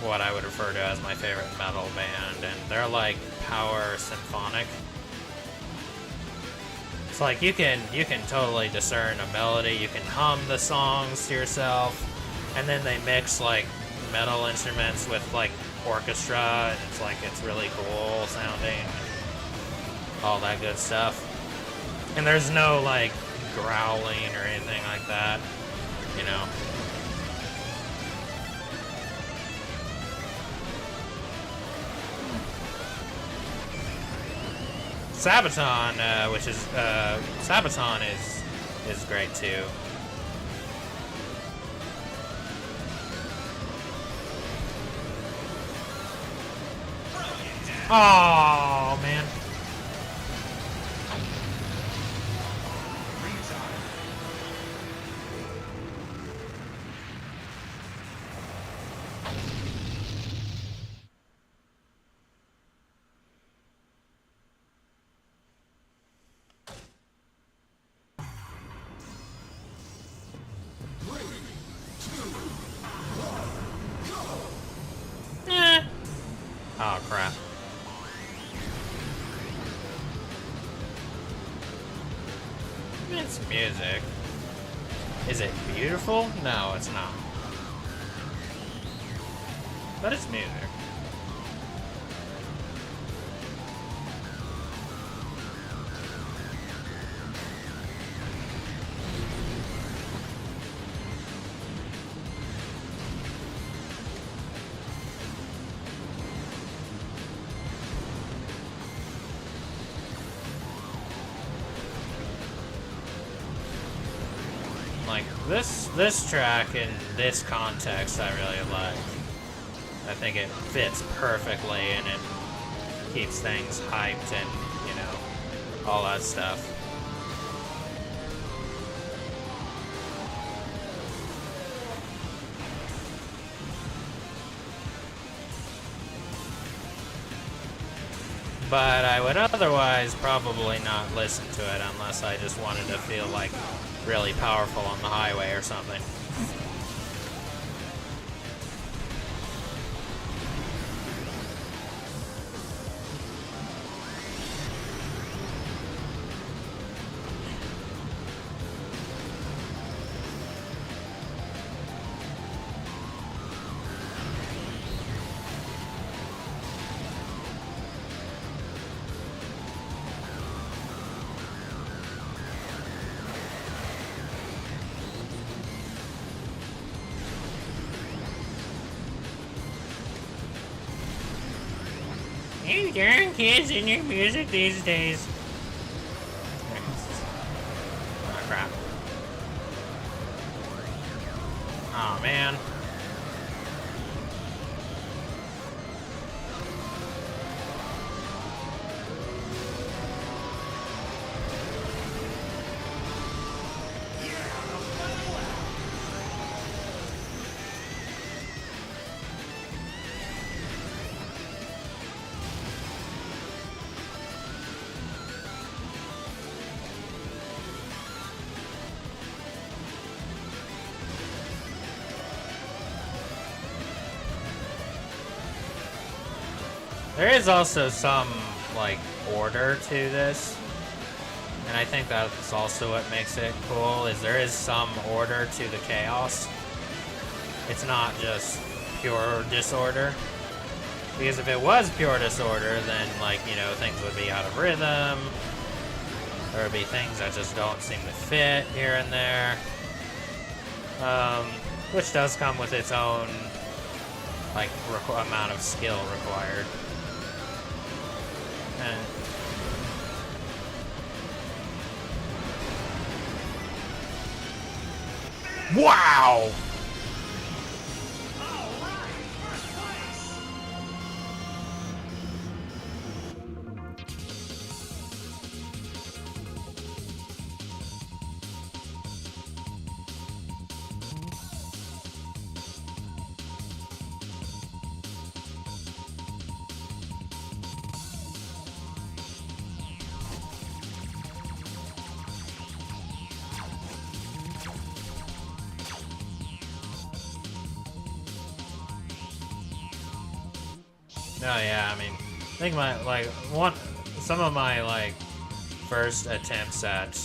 what I would refer to as my favorite metal band, and they're like power symphonic. It's like you can totally discern a melody, you can hum the songs to yourself, and then they mix like metal instruments with like orchestra, and it's like it's really cool sounding, all that good stuff. And there's no like growling or anything like that, you know. Sabaton, Sabaton is great too. Oh man. Oh crap. It's music. Is it beautiful? No, it's not. But it's music. Like, this track in this context I really like. I think it fits perfectly and it keeps things hyped and, you know, all that stuff. But I would otherwise probably not listen to it unless I just wanted to feel like really powerful on the highway or something. You darn kids and your music these days. Oh, crap. Oh, man. There is also some, like, order to this, and I think that's also what makes it cool, is there is some order to the chaos. It's not just pure disorder. Because if it was pure disorder, then, like, you know, things would be out of rhythm. There would be things that just don't seem to fit here and there. Which does come with its own, like, amount of skill required. And wow! Oh yeah, I mean, I think some of my, like, first attempts at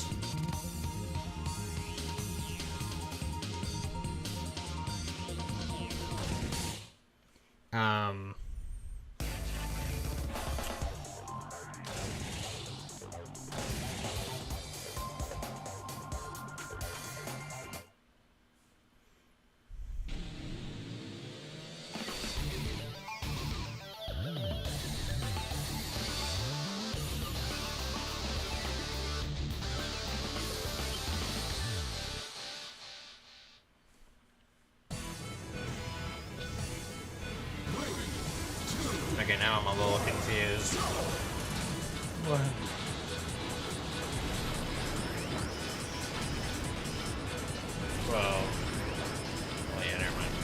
okay, now I'm a little confused. What? Well, yeah, never mind.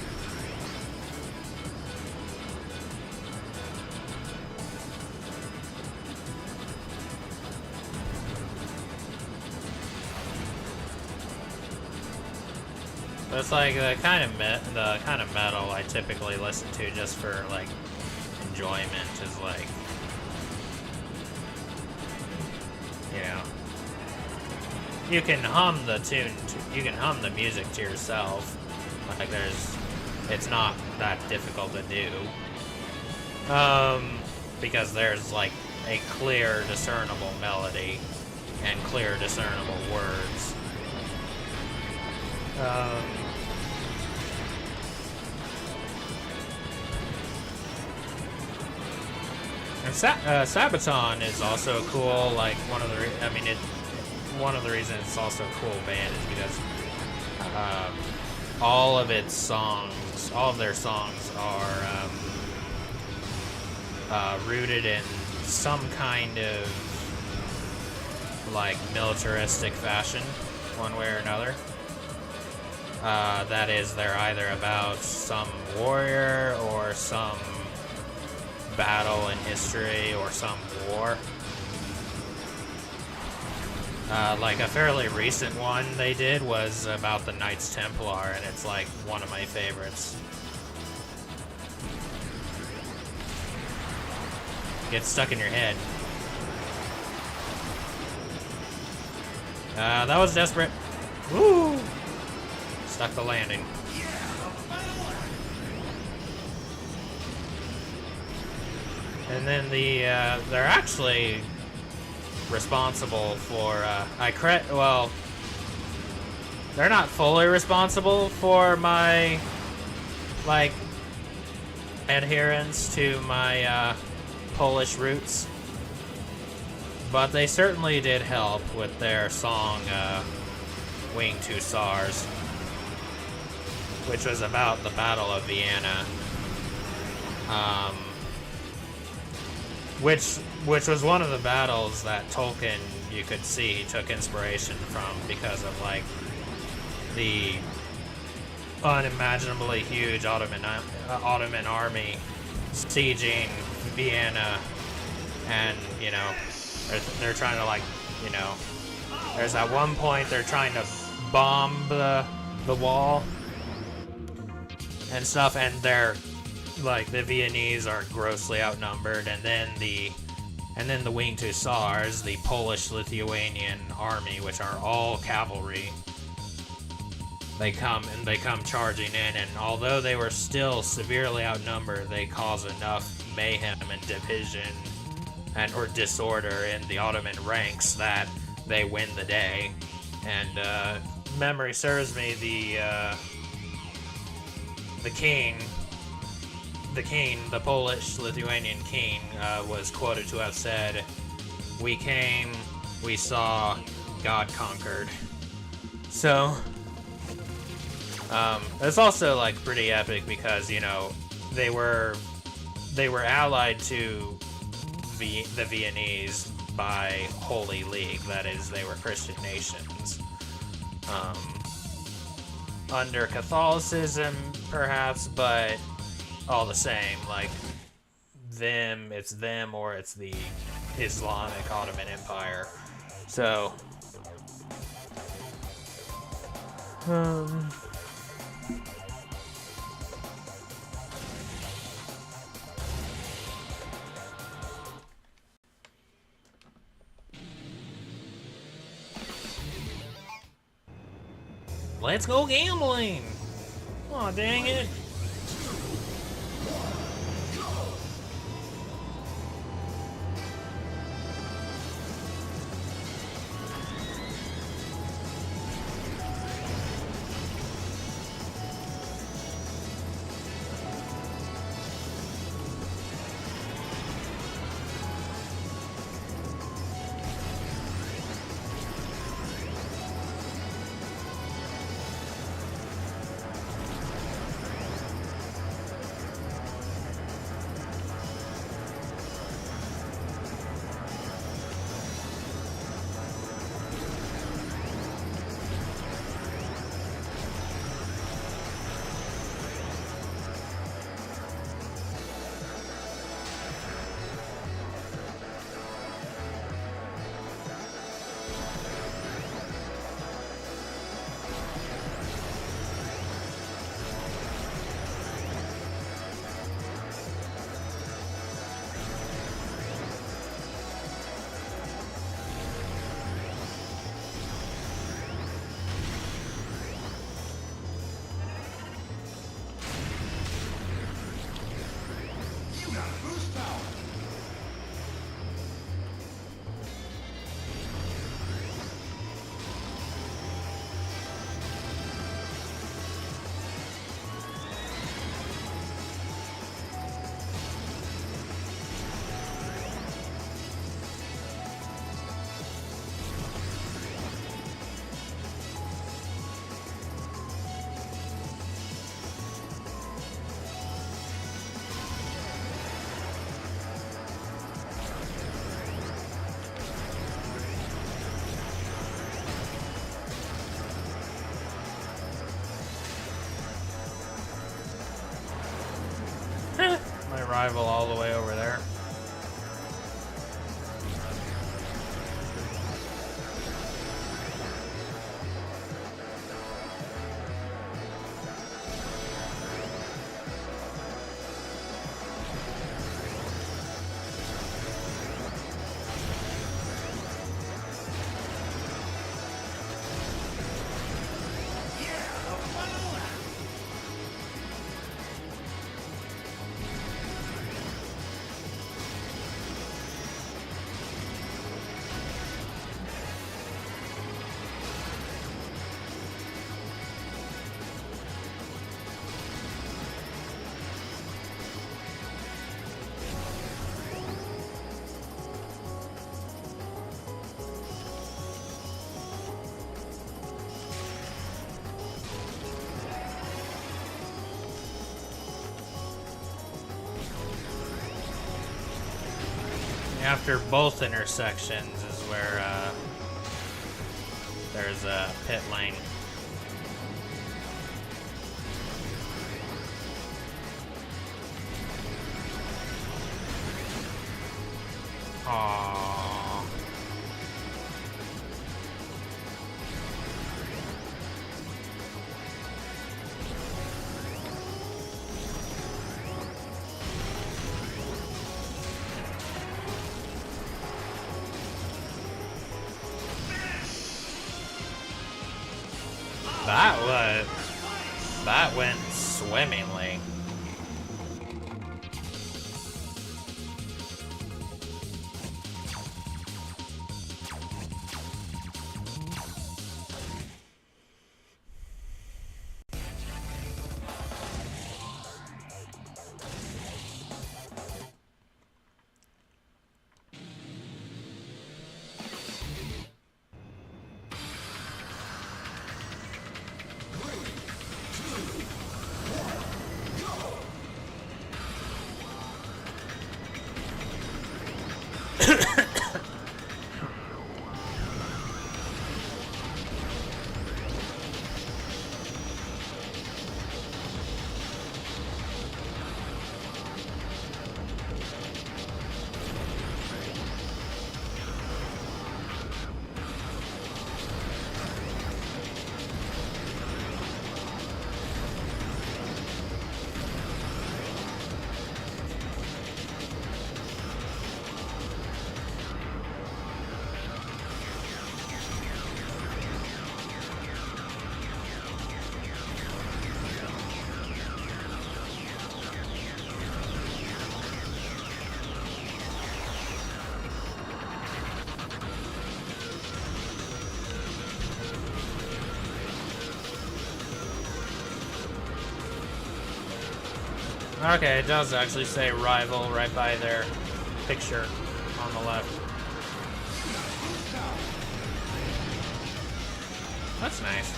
It's like the kind of metal I typically listen to just for, like, enjoyment is, like, you know, you can hum the tune, you can hum the music to yourself. Like, it's not that difficult to do. Because there's, like, a clear, discernible melody and clear, discernible words. And Sabaton is also cool. Like, one of the reasons it's also a cool band is because all of their songs are rooted in some kind of, like, militaristic fashion, one way or another. That is, they're either about some warrior or some battle in history or some war. Like, a fairly recent one they did was about the Knights Templar, and it's, like, one of my favorites. Gets stuck in your head. That was desperate. Woo! Stuck the landing. And then they're actually responsible for, well, they're not fully responsible for my, like, adherence to my, Polish roots. But they certainly did help with their song, Winged Hussars, which was about the Battle of Vienna. Which was one of the battles that Tolkien, you could see, he took inspiration from because of, like, the unimaginably huge Ottoman army sieging Vienna, and, you know, they're trying to, like, you know, there's at one point they're trying to bomb the wall and stuff, and they're, like, the Viennese are grossly outnumbered, and then the Winged Hussars, the Polish-Lithuanian army, which are all cavalry, they come charging in, and although they were still severely outnumbered, they cause enough mayhem and division or disorder in the Ottoman ranks that they win the day. And memory serves me, the Polish-Lithuanian king, was quoted to have said, "We came, we saw, God conquered." So, it's also like pretty epic because, you know, they were allied to the Viennese by Holy League. That is, they were Christian nations. Under Catholicism, perhaps, but all the same, like, it's them or it's the Islamic Ottoman Empire. So, let's go gambling! Aw, dang it. My rival all the way over there. After both intersections is where there's a pit lane. Aww. That went swimmingly. Okay, it does actually say rival right by their picture on the left. That's nice.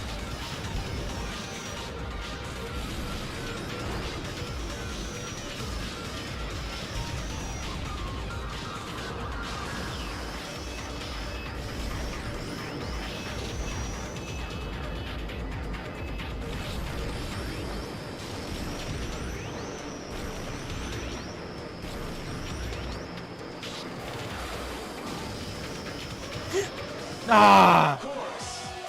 Ah!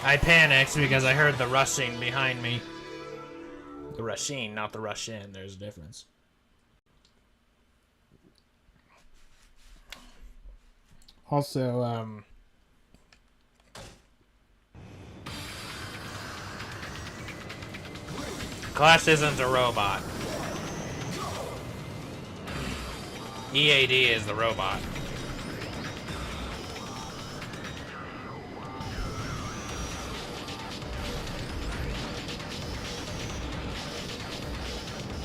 I panicked because I heard the rushing behind me. The rushing, not the rush in. There's a difference. Also, Clash isn't a robot. EAD is the robot.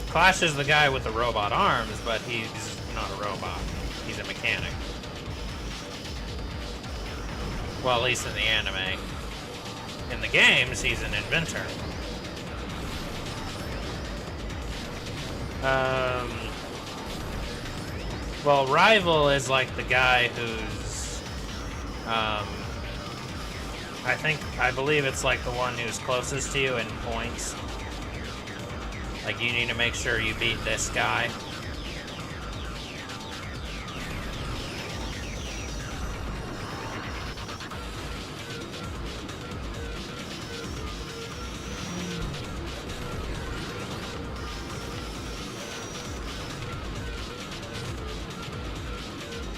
Clash is the guy with the robot arms, but he's not a robot. He's a mechanic. Well, at least in the anime. In the games, he's an inventor. Well, Rival is like the guy who's, I believe it's like the one who's closest to you in points. Like, you need to make sure you beat this guy.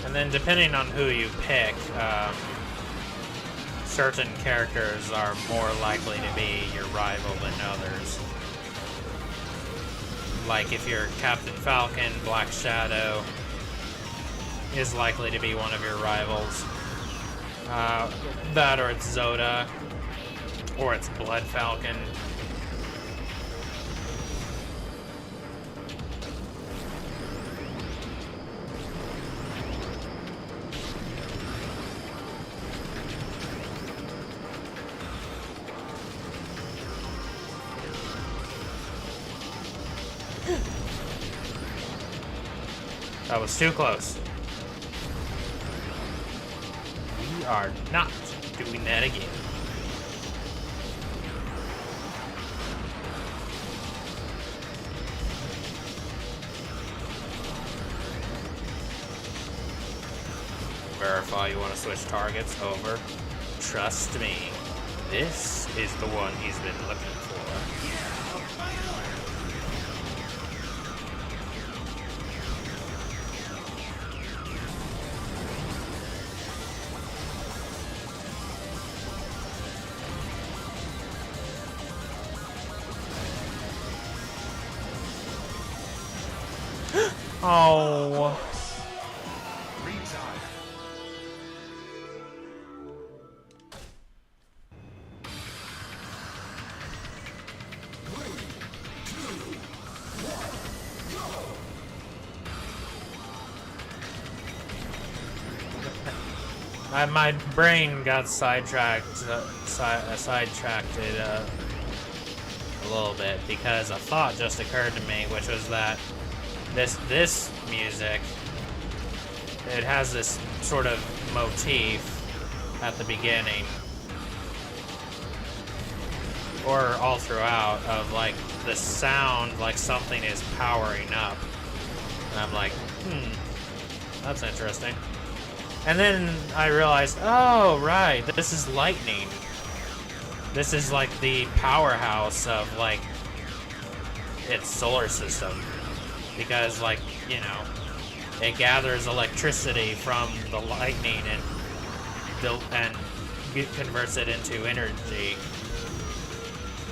And then depending on who you pick, certain characters are more likely to be your rival than others. Like if you're Captain Falcon, Black Shadow is likely to be one of your rivals. That or it's Zoda, or it's Blood Falcon. That was too close. We are not doing that again. Verify you want to switch targets over. Trust me, this is the one he's been looking for. Oh. My brain got sidetracked a little bit because a thought just occurred to me, which was that this music, it has this sort of motif at the beginning or all throughout of like the sound like something is powering up, and I'm like, that's interesting. And then I realized, oh right, this is lightning. This is like the powerhouse of like its solar system, because like, you know, it gathers electricity from the lightning and converts it into energy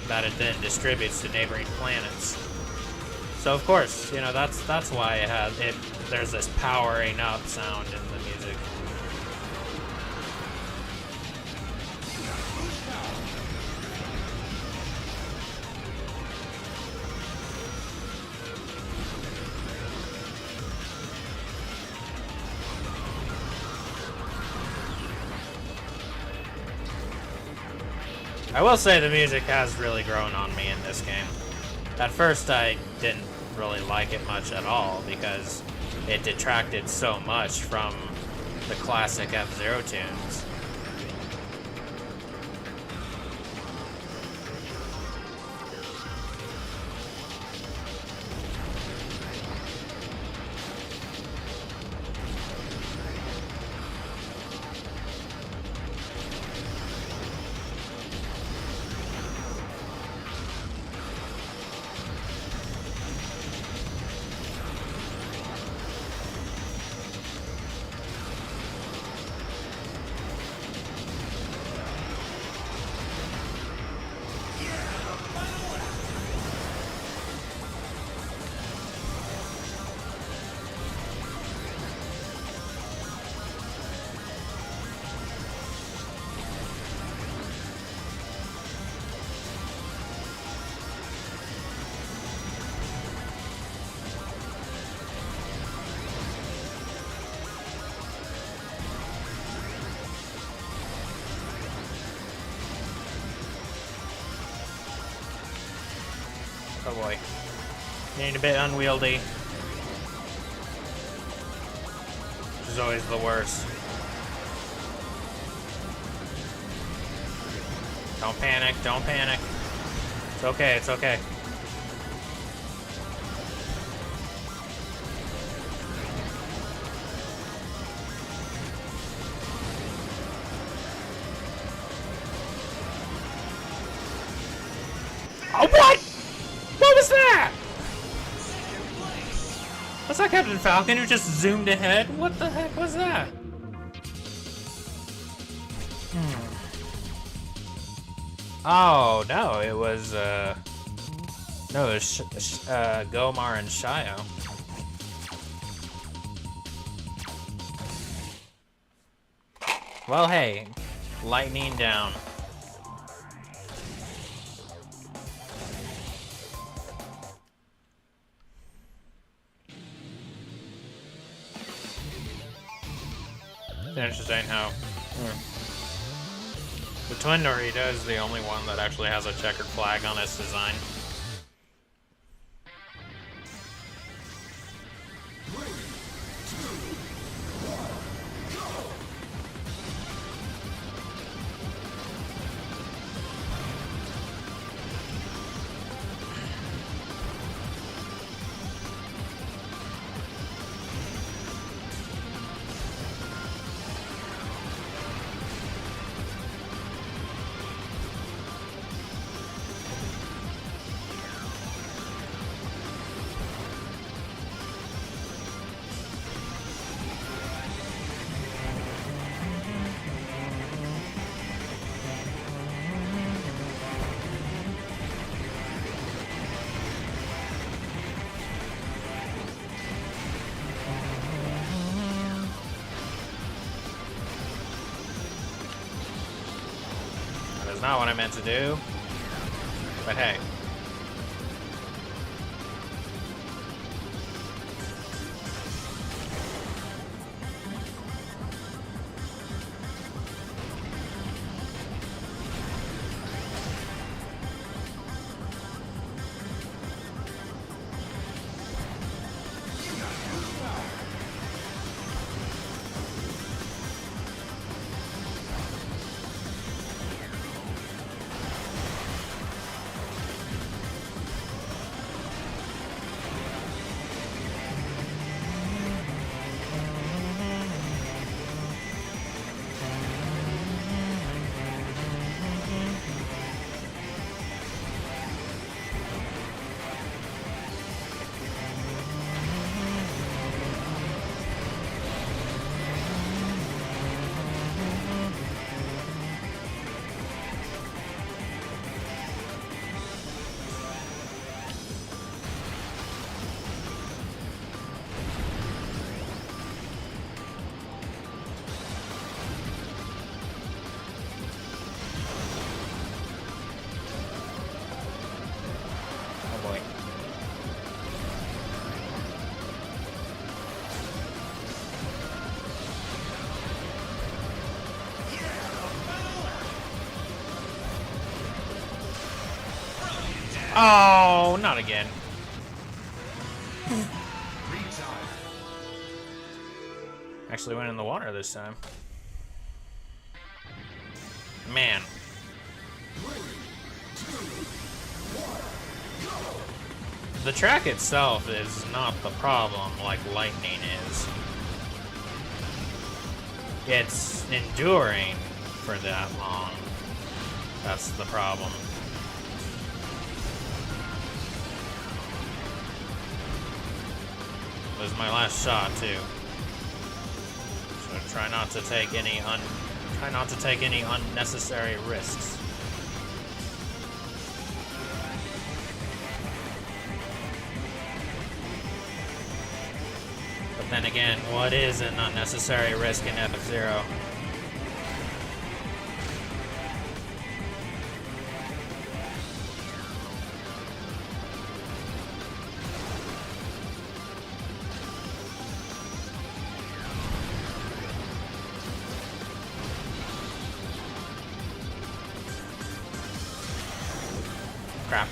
that it then distributes to neighboring planets. So of course, you know, that's why there's this powering up sound in the music. I will say the music has really grown on me in this game. At first I didn't really like it much at all because it detracted so much from the classic F-Zero tunes. Oh boy. Getting a bit unwieldy. Which is always the worst. Don't panic, don't panic. It's okay, it's okay. Oh, what? What was that? Was that Captain Falcon who just zoomed ahead? What the heck was that? Oh, no, it was, no, it was Gomar and Shio. Well, hey, lightning down. It's interesting how the Twin Norita is the only one that actually has a checkered flag on its design. not what I meant to do. But hey. Oh, not again. Actually went in the water this time. Man. The track itself is not the problem like lightning is. It's enduring for that long. That's the problem. This is my last shot too. So try not to take any unnecessary risks. But then again, what is an unnecessary risk in F-Zero? Crap.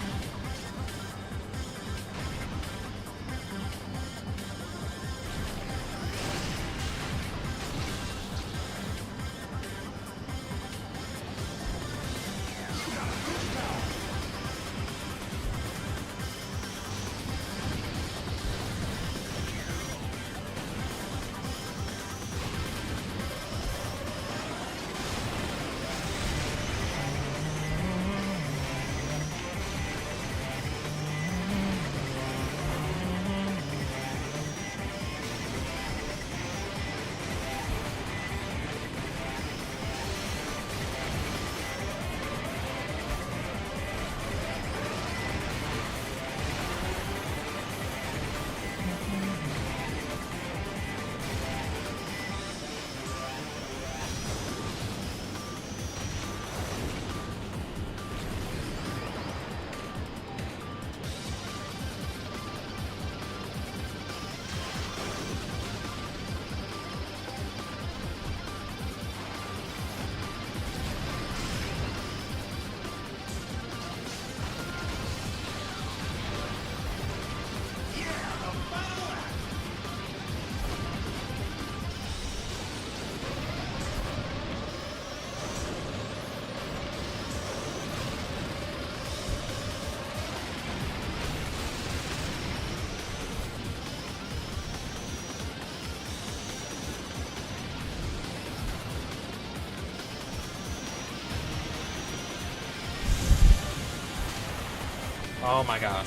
Oh my gosh.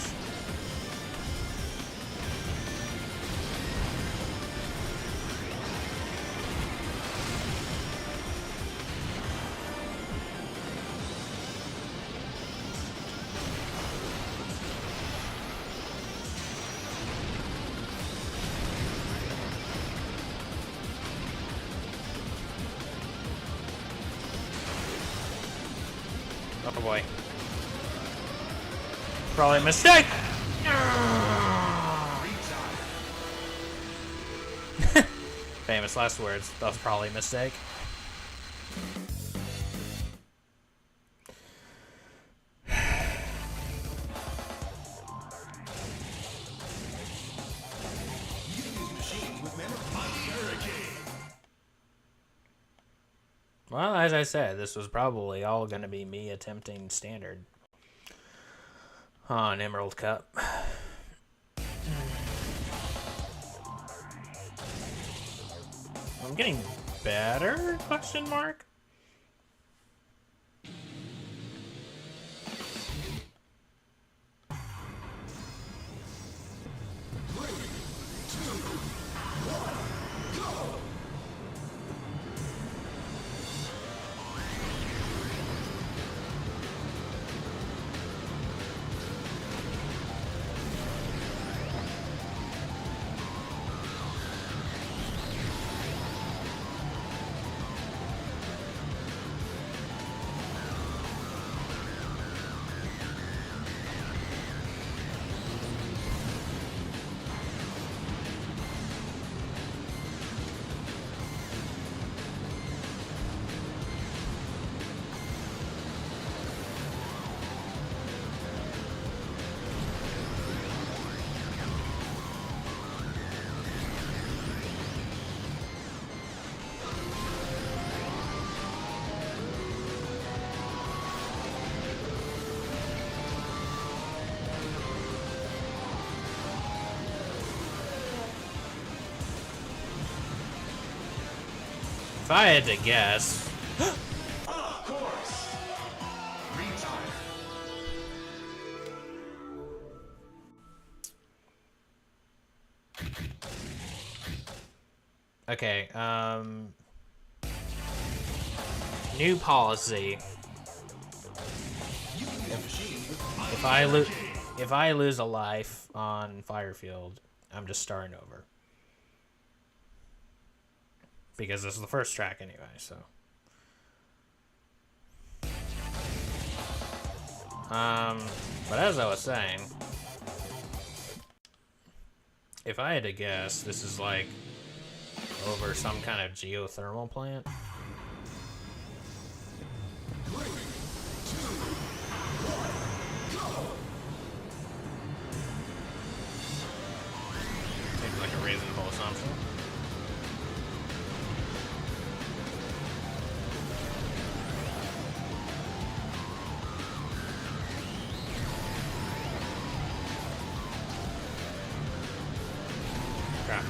Oh boy. Probably a mistake! Famous last words. That was probably a mistake. Well, as I said, this was probably all going to be me attempting standard on Emerald Cup. I'm getting better? Question mark. If I had to guess... Of course. Retire. Okay, new policy. If I lose a life on Firefield, I'm just starting over. Because this is the first track anyway, so. But as I was saying, if I had to guess, this is like over some kind of geothermal plant. Seems like a reasonable assumption. Crap.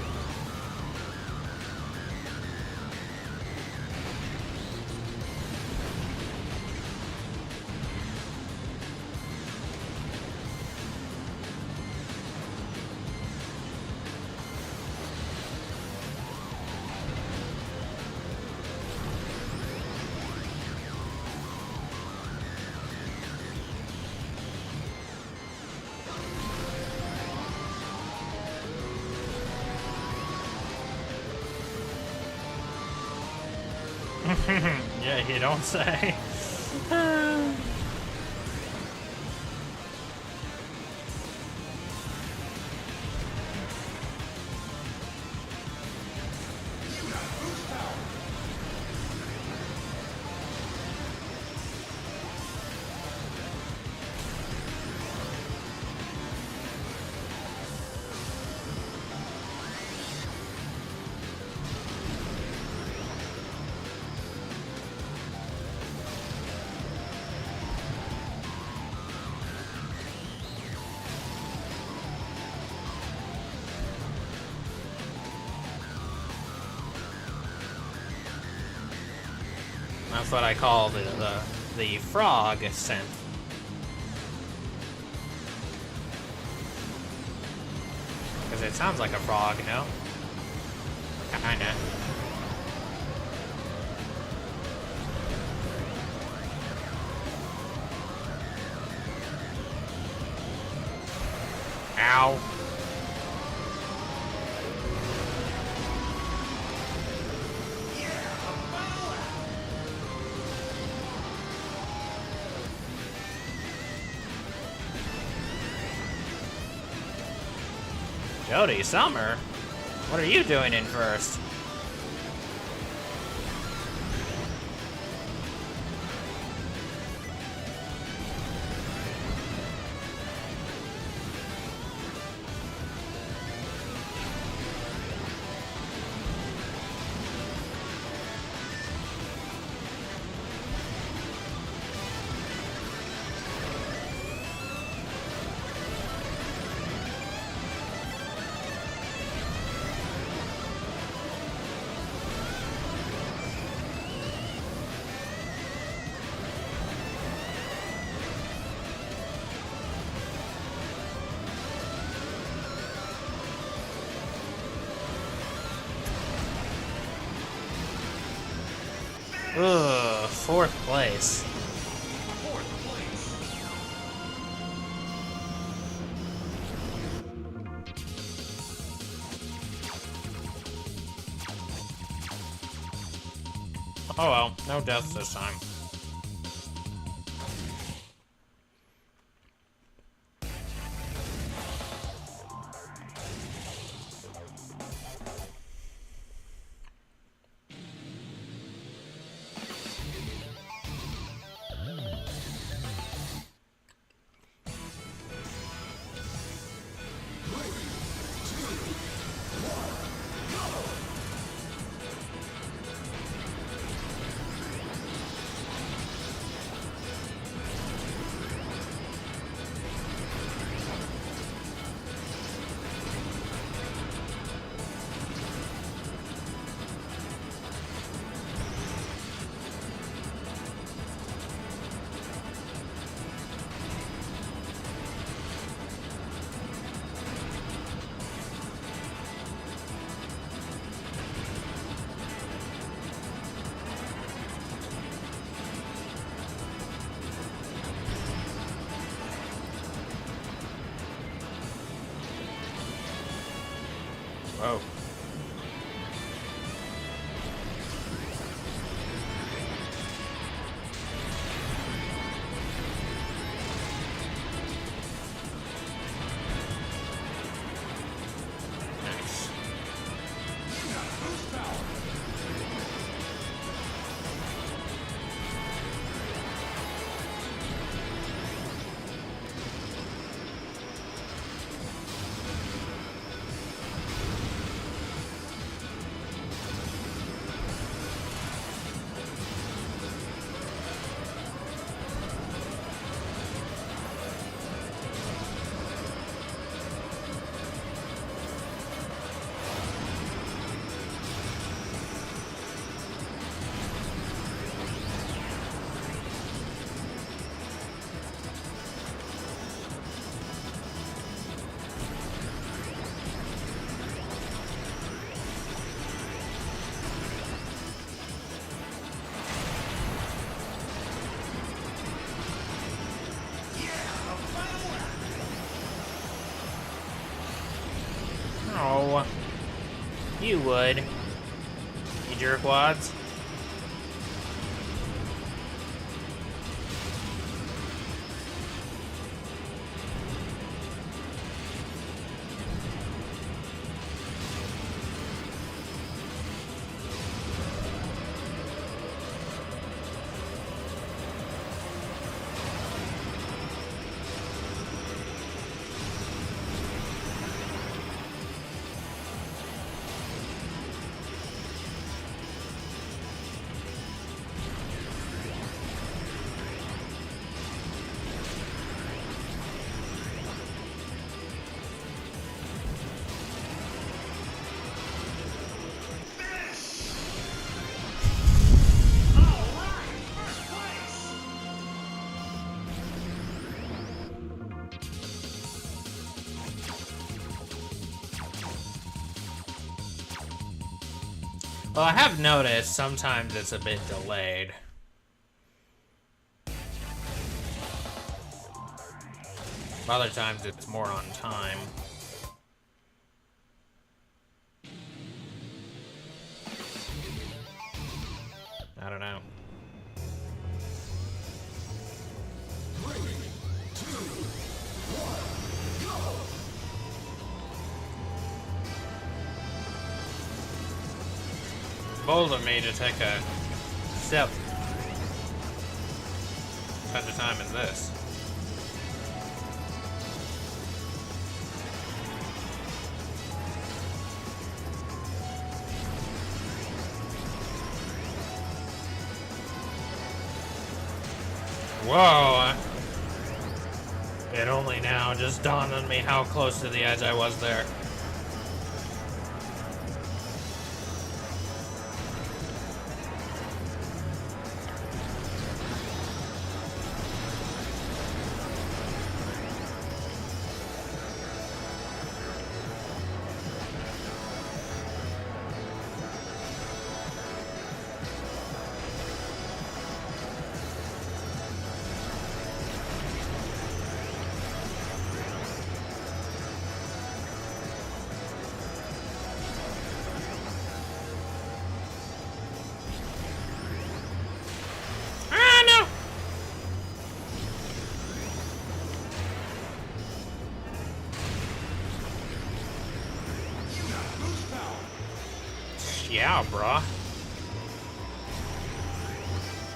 Yeah, you don't say. That's what I call the frog synth. Because it sounds like a frog, no? Kinda. Ow. Jody, Summer? What are you doing in first? Ugh, fourth place. Fourth place. Oh well, no deaths this time. Whoa. Nice. Boost power. Oh, you would. You jerkwads. Well, I have noticed sometimes it's a bit delayed. Other times it's more on time. I don't know. bold of me to take a sip. Such a time as this. Whoa! It only now just dawned on me how close to the edge I was there. Yeah, bruh.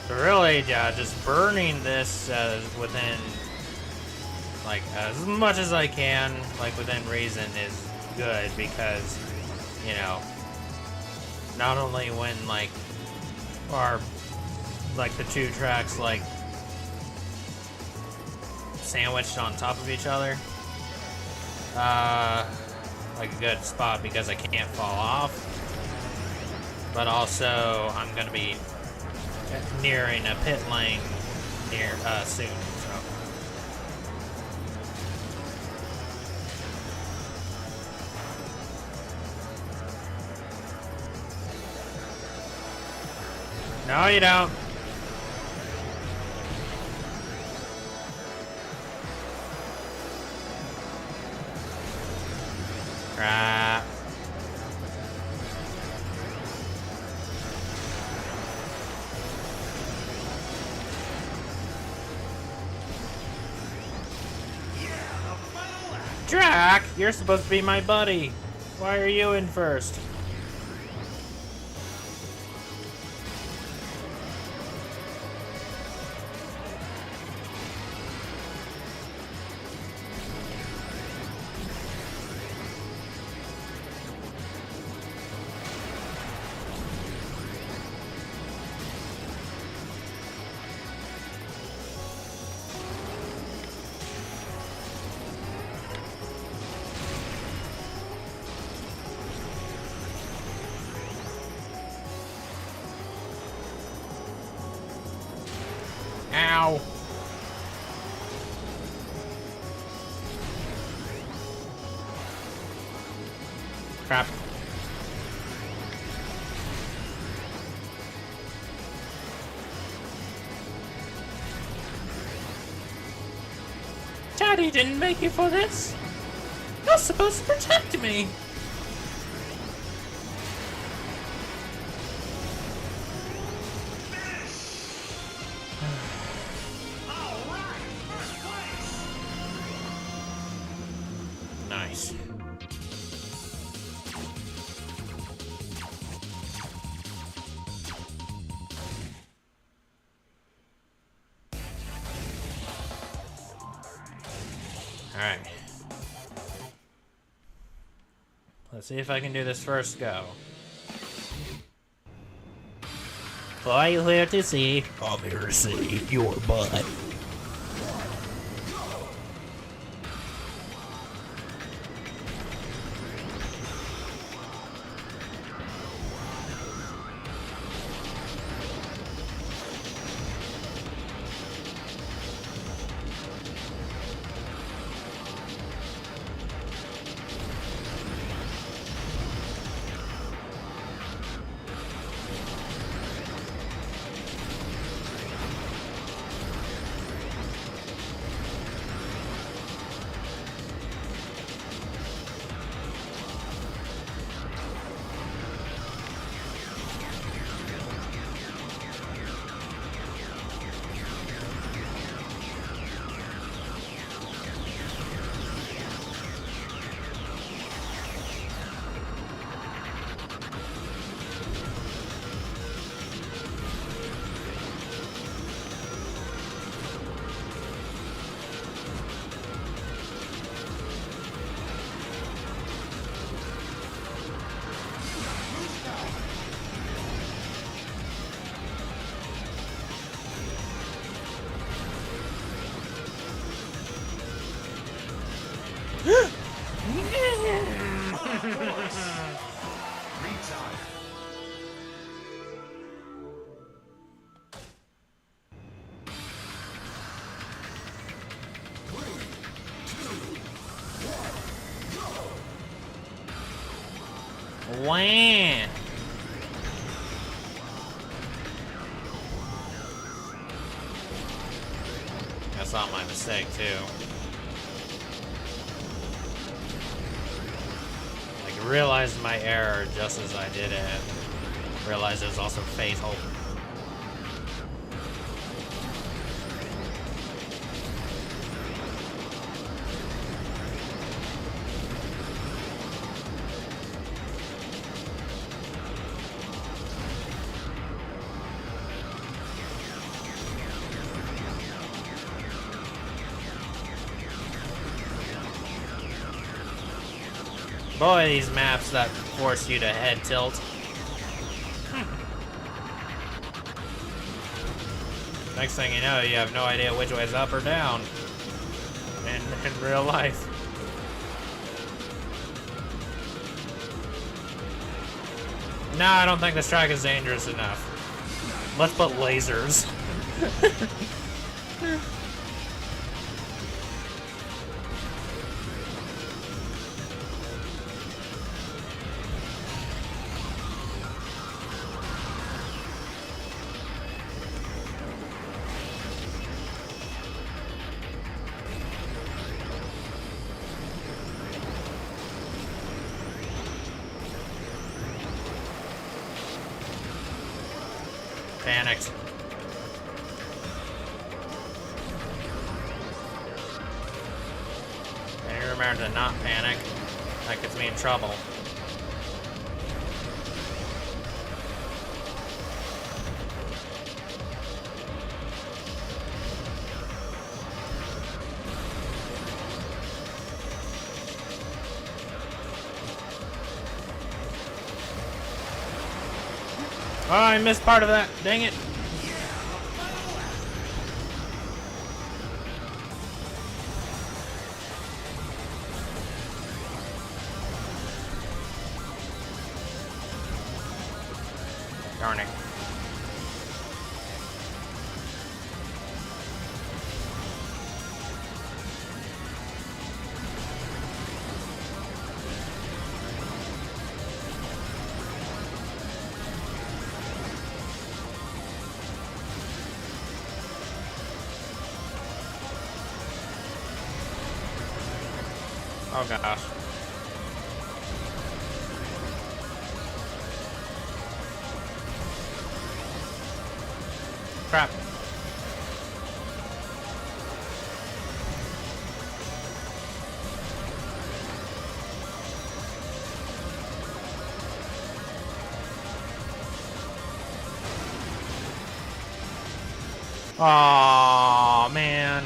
So really, yeah, just burning this within, like, as much as I can, like, within reason is good because, you know, not only when, like, our, like, the two tracks, like, sandwiched on top of each other, like a good spot because I can't fall off. But also, I'm gonna be nearing a pit lane soon, so. No, you don't. Crap. Drac, you're supposed to be my buddy. Why are you in first? Ow. Crap. Daddy didn't make you for this. You're supposed to protect me. Nice. All right. Let's see if I can do this first go. Are you here to see? I'm here to see your butt. Wah! That's not my mistake, too. Like, realized my error just as I did it. Realized it was also fatal. Boy, these maps that force you to head tilt. Next thing you know, you have no idea which way is up or down in real life. No, I don't think this track is dangerous enough. Let's put lasers. Panicked. And you remember to not panic. That gets me in trouble. Oh, I missed part of that. Dang it. Darn it. Oh gosh. Crap. Aw, man.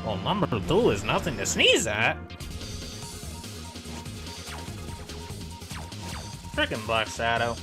Well, number 2 is nothing to sneeze at. Frickin' Black Shadow.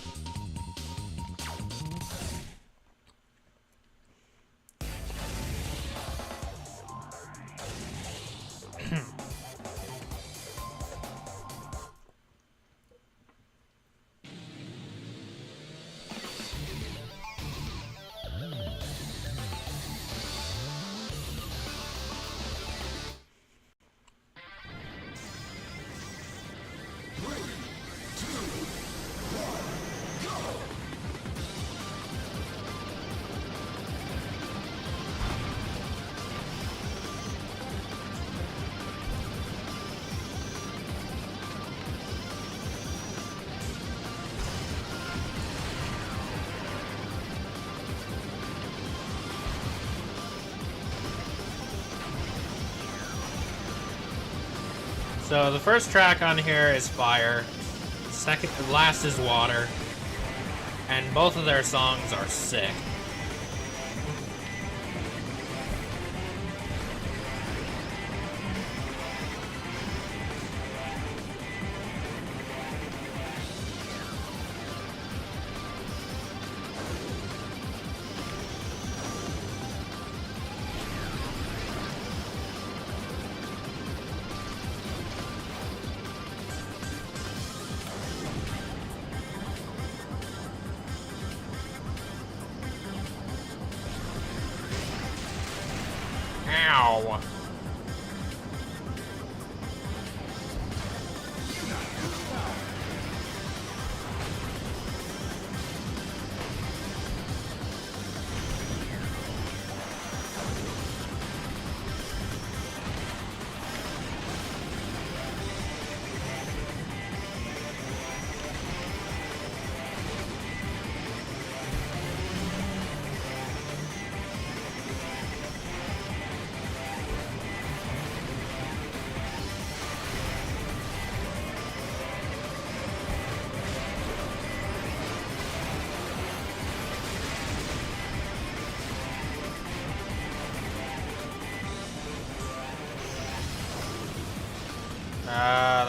So the first track on here is Fire, the last is Water, and both of their songs are sick. Ow.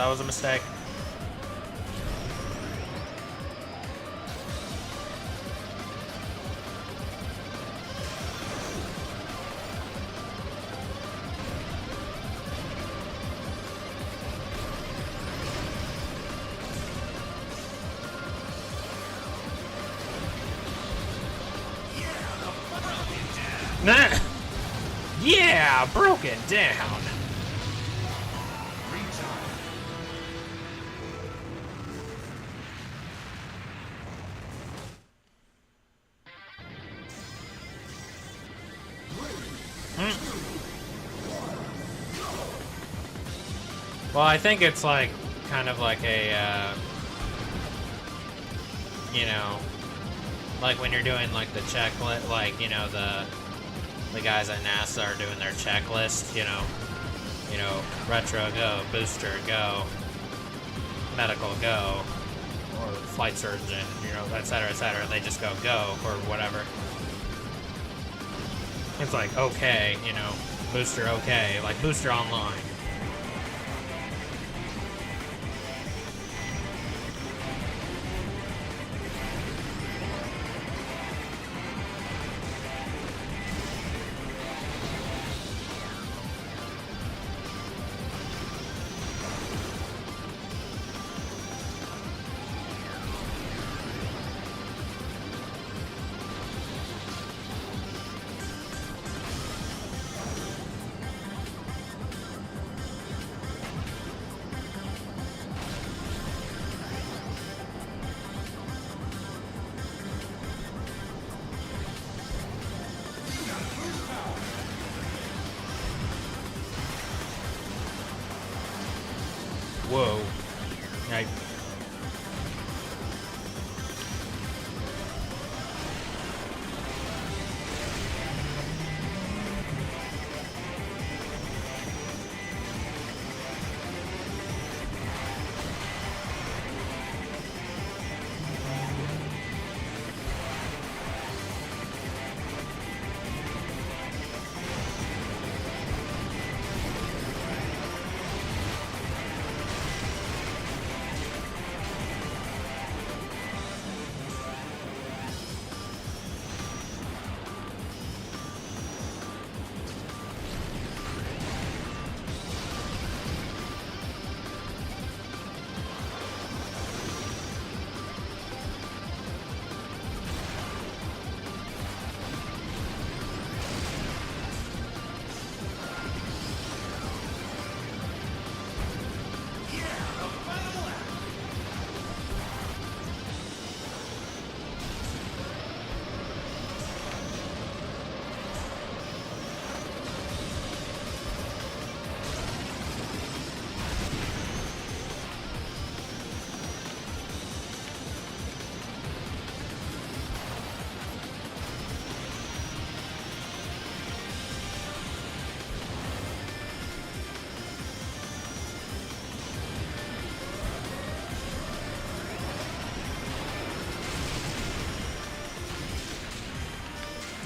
that was a mistake. Nah. Yeah, broken down. Retire. Well, I think it's like kind of like a, you know, like when you're doing like the checklist, like you know the guys at NASA are doing their checklist. You know, retro go, booster go, medical go, or flight surgeon, you know, et cetera, et cetera. They just go or whatever. It's like okay, you know, booster okay, like booster online. Whoa. I...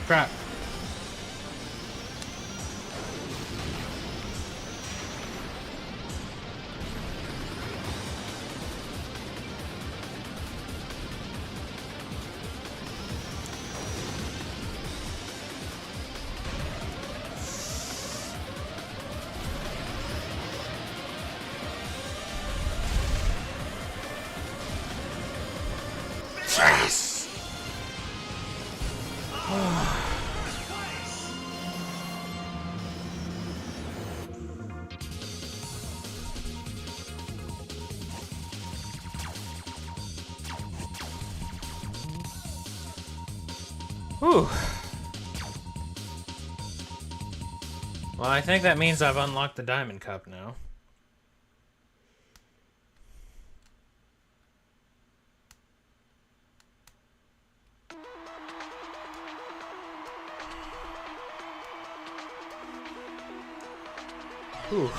Crap. Yes! Whew. Well, I think that means I've unlocked the Diamond Cup now. Whew.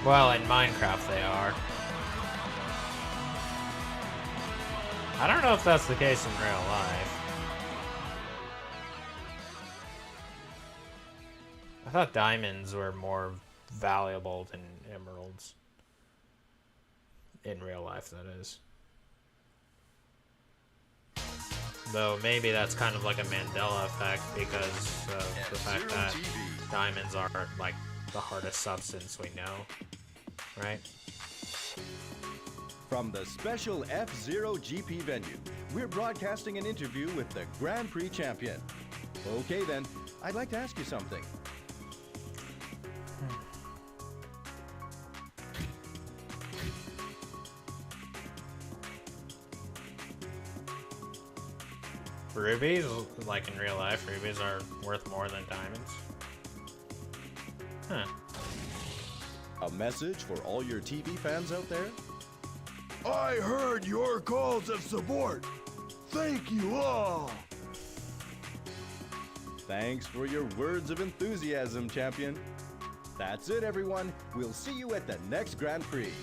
Well, in Minecraft they are. I don't know if that's the case in real life. I thought diamonds were more valuable than emeralds. In real life, that is. Though maybe that's kind of like a Mandela effect because of the fact that diamonds are like the hardest substance we know, right? From the special F-Zero GP venue, we're broadcasting an interview with the Grand Prix champion. Okay then, I'd like to ask you something. Rubies, like in real life, rubies are worth more than diamonds. Huh. A message for all your TV fans out there? I heard your calls of support. Thank you all. Thanks for your words of enthusiasm, champion. That's it, everyone. We'll see you at the next Grand Prix.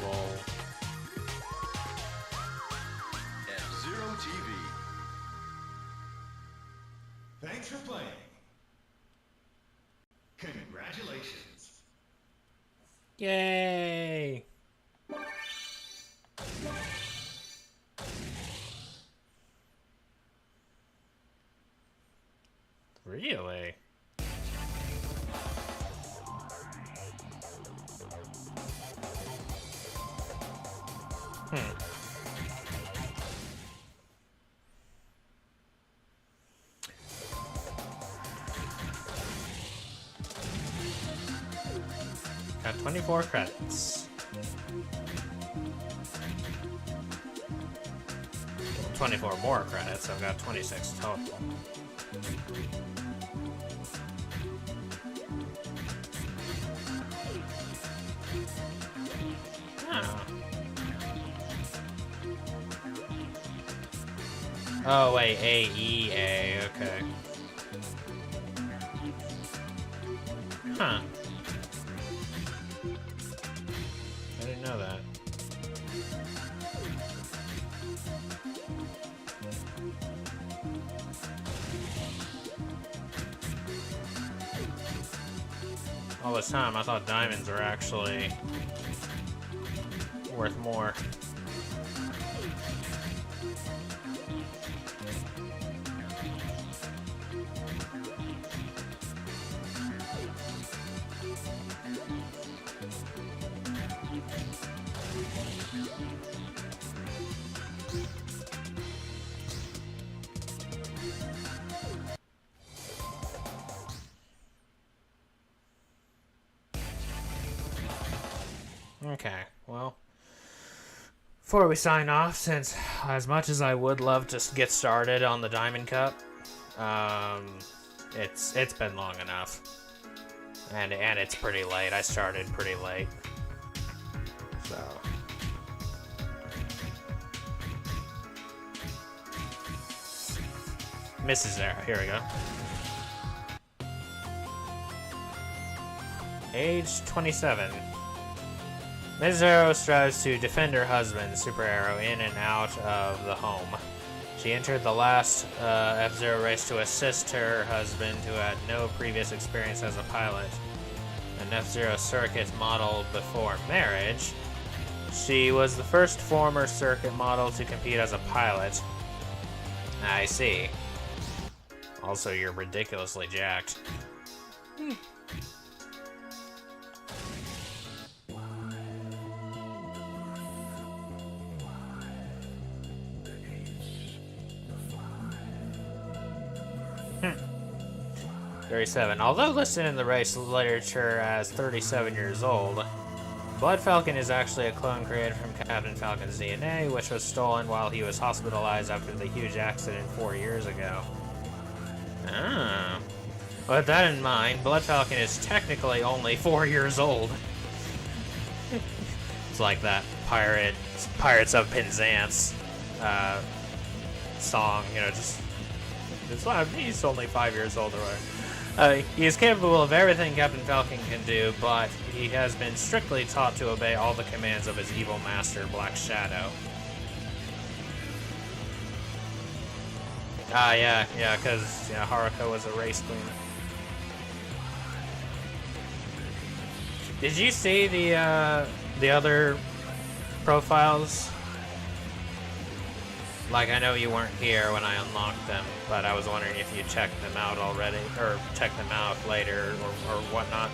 Lol. F-Zero TV. Thanks for playing. Congratulations. Yay! Really? Got 24 credits. 24 more credits, I've got 26 total. Oh wait, A-E-A, okay. Huh. I didn't know that. All this time I thought diamonds were actually worth more. Okay, well, before we sign off, since as much as I would love to get started on the Diamond Cup, it's been long enough, and it's pretty late. I started pretty late, so Mrs. Zara, here we go. Age 27. Ms. Arrow strives to defend her husband, Super Arrow, in and out of the home. She entered the last F-Zero race to assist her husband, who had no previous experience as a pilot. An F-Zero circuit model before marriage, she was the first former circuit model to compete as a pilot. I see. Also, you're ridiculously jacked. 37. Although listed in the race literature as 37 years old, Blood Falcon is actually a clone created from Captain Falcon's DNA, which was stolen while he was hospitalized after the huge accident 4 years ago. Ah. With that in mind, Blood Falcon is technically only 4 years old. It's like that Pirates of Penzance song, you know, just it's not, he's only 5 years old or whatever. He is capable of everything Captain Falcon can do, but he has been strictly taught to obey all the commands of his evil master, Black Shadow. Yeah, because Haruka was a race queen. Did you see the other profiles? Like, I know you weren't here when I unlocked them, but I was wondering if you checked them out already, or checked them out later, or whatnot.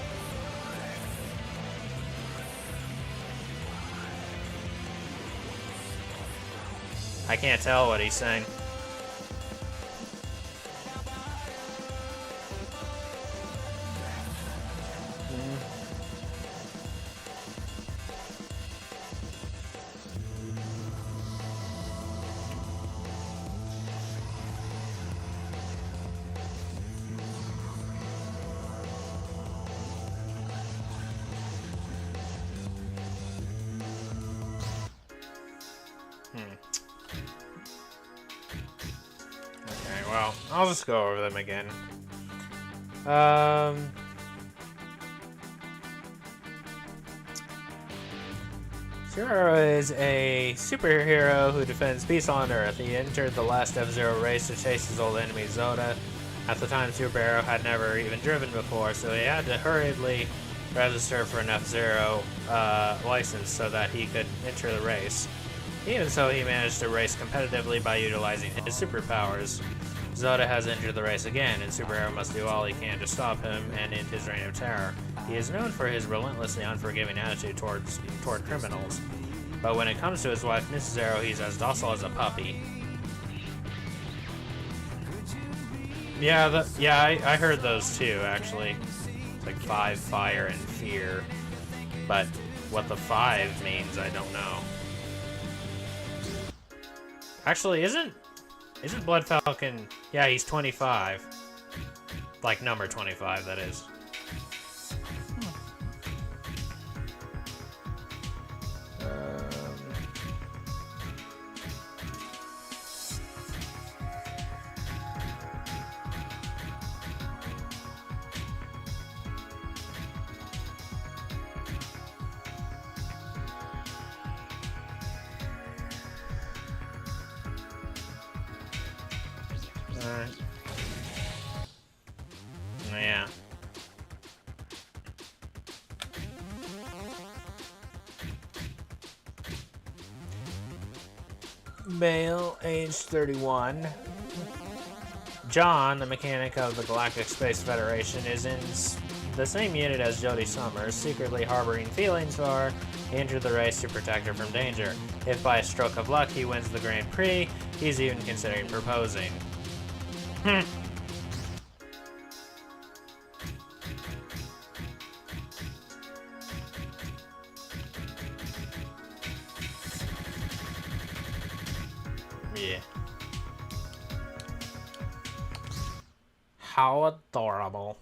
I can't tell what he's saying. Okay, well, I'll just go over them again. Zero is a superhero who defends peace on Earth. He entered the last F-Zero race to chase his old enemy Zoda. At the time, Superhero had never even driven before, so he had to hurriedly register for an F-Zero license so that he could enter the race. Even so, he managed to race competitively by utilizing his superpowers. Zoda has entered the race again, and Superhero must do all he can to stop him and end his reign of terror. He is known for his relentlessly unforgiving attitude toward criminals, but when it comes to his wife, Miss Zero, he's as docile as a puppy. Yeah, I heard those too, actually. It's like 5, fire, and fear. But what the 5 means, I don't know. Actually, isn't Blood Falcon... Yeah, he's 25. Like number 25, that is. Yeah. Male, age 31. John, the mechanic of the Galactic Space Federation, is in the same unit as Jodie Summers, secretly harboring feelings for her. He entered the race to protect her from danger. If by a stroke of luck he wins the Grand Prix, he's even considering proposing. Yeah. How adorable.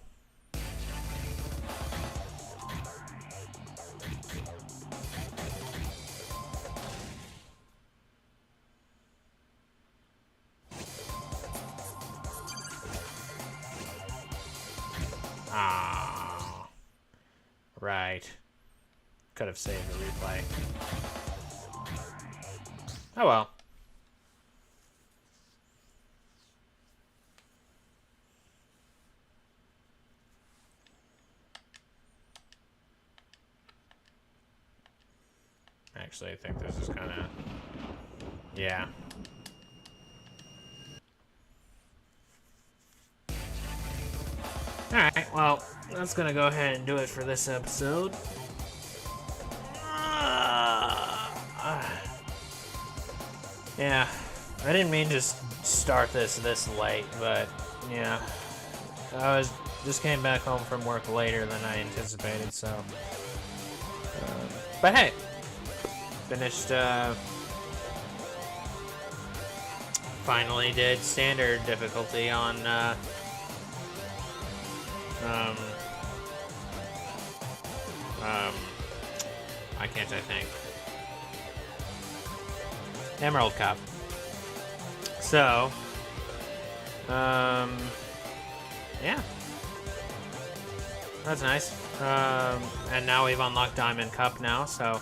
Ah, right. Could have saved the replay. Oh well. Actually, I think this is kind of... Yeah. Alright, well, that's gonna go ahead and do it for this episode. Yeah, I didn't mean to start this late, but yeah. Just came back home from work later than I anticipated, so... but hey! Finished, finally did standard difficulty on, why can't I think? Emerald Cup. So, yeah. That's nice. And now we've unlocked Diamond Cup now, so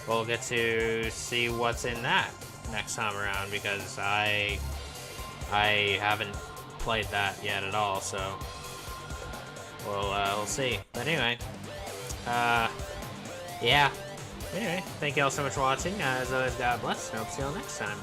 we'll get to see what's in that next time around, because I haven't played that yet at all, so we'll see. But anyway, yeah. Anyway, thank you all so much for watching. As always, God bless, and I'll see you all next time.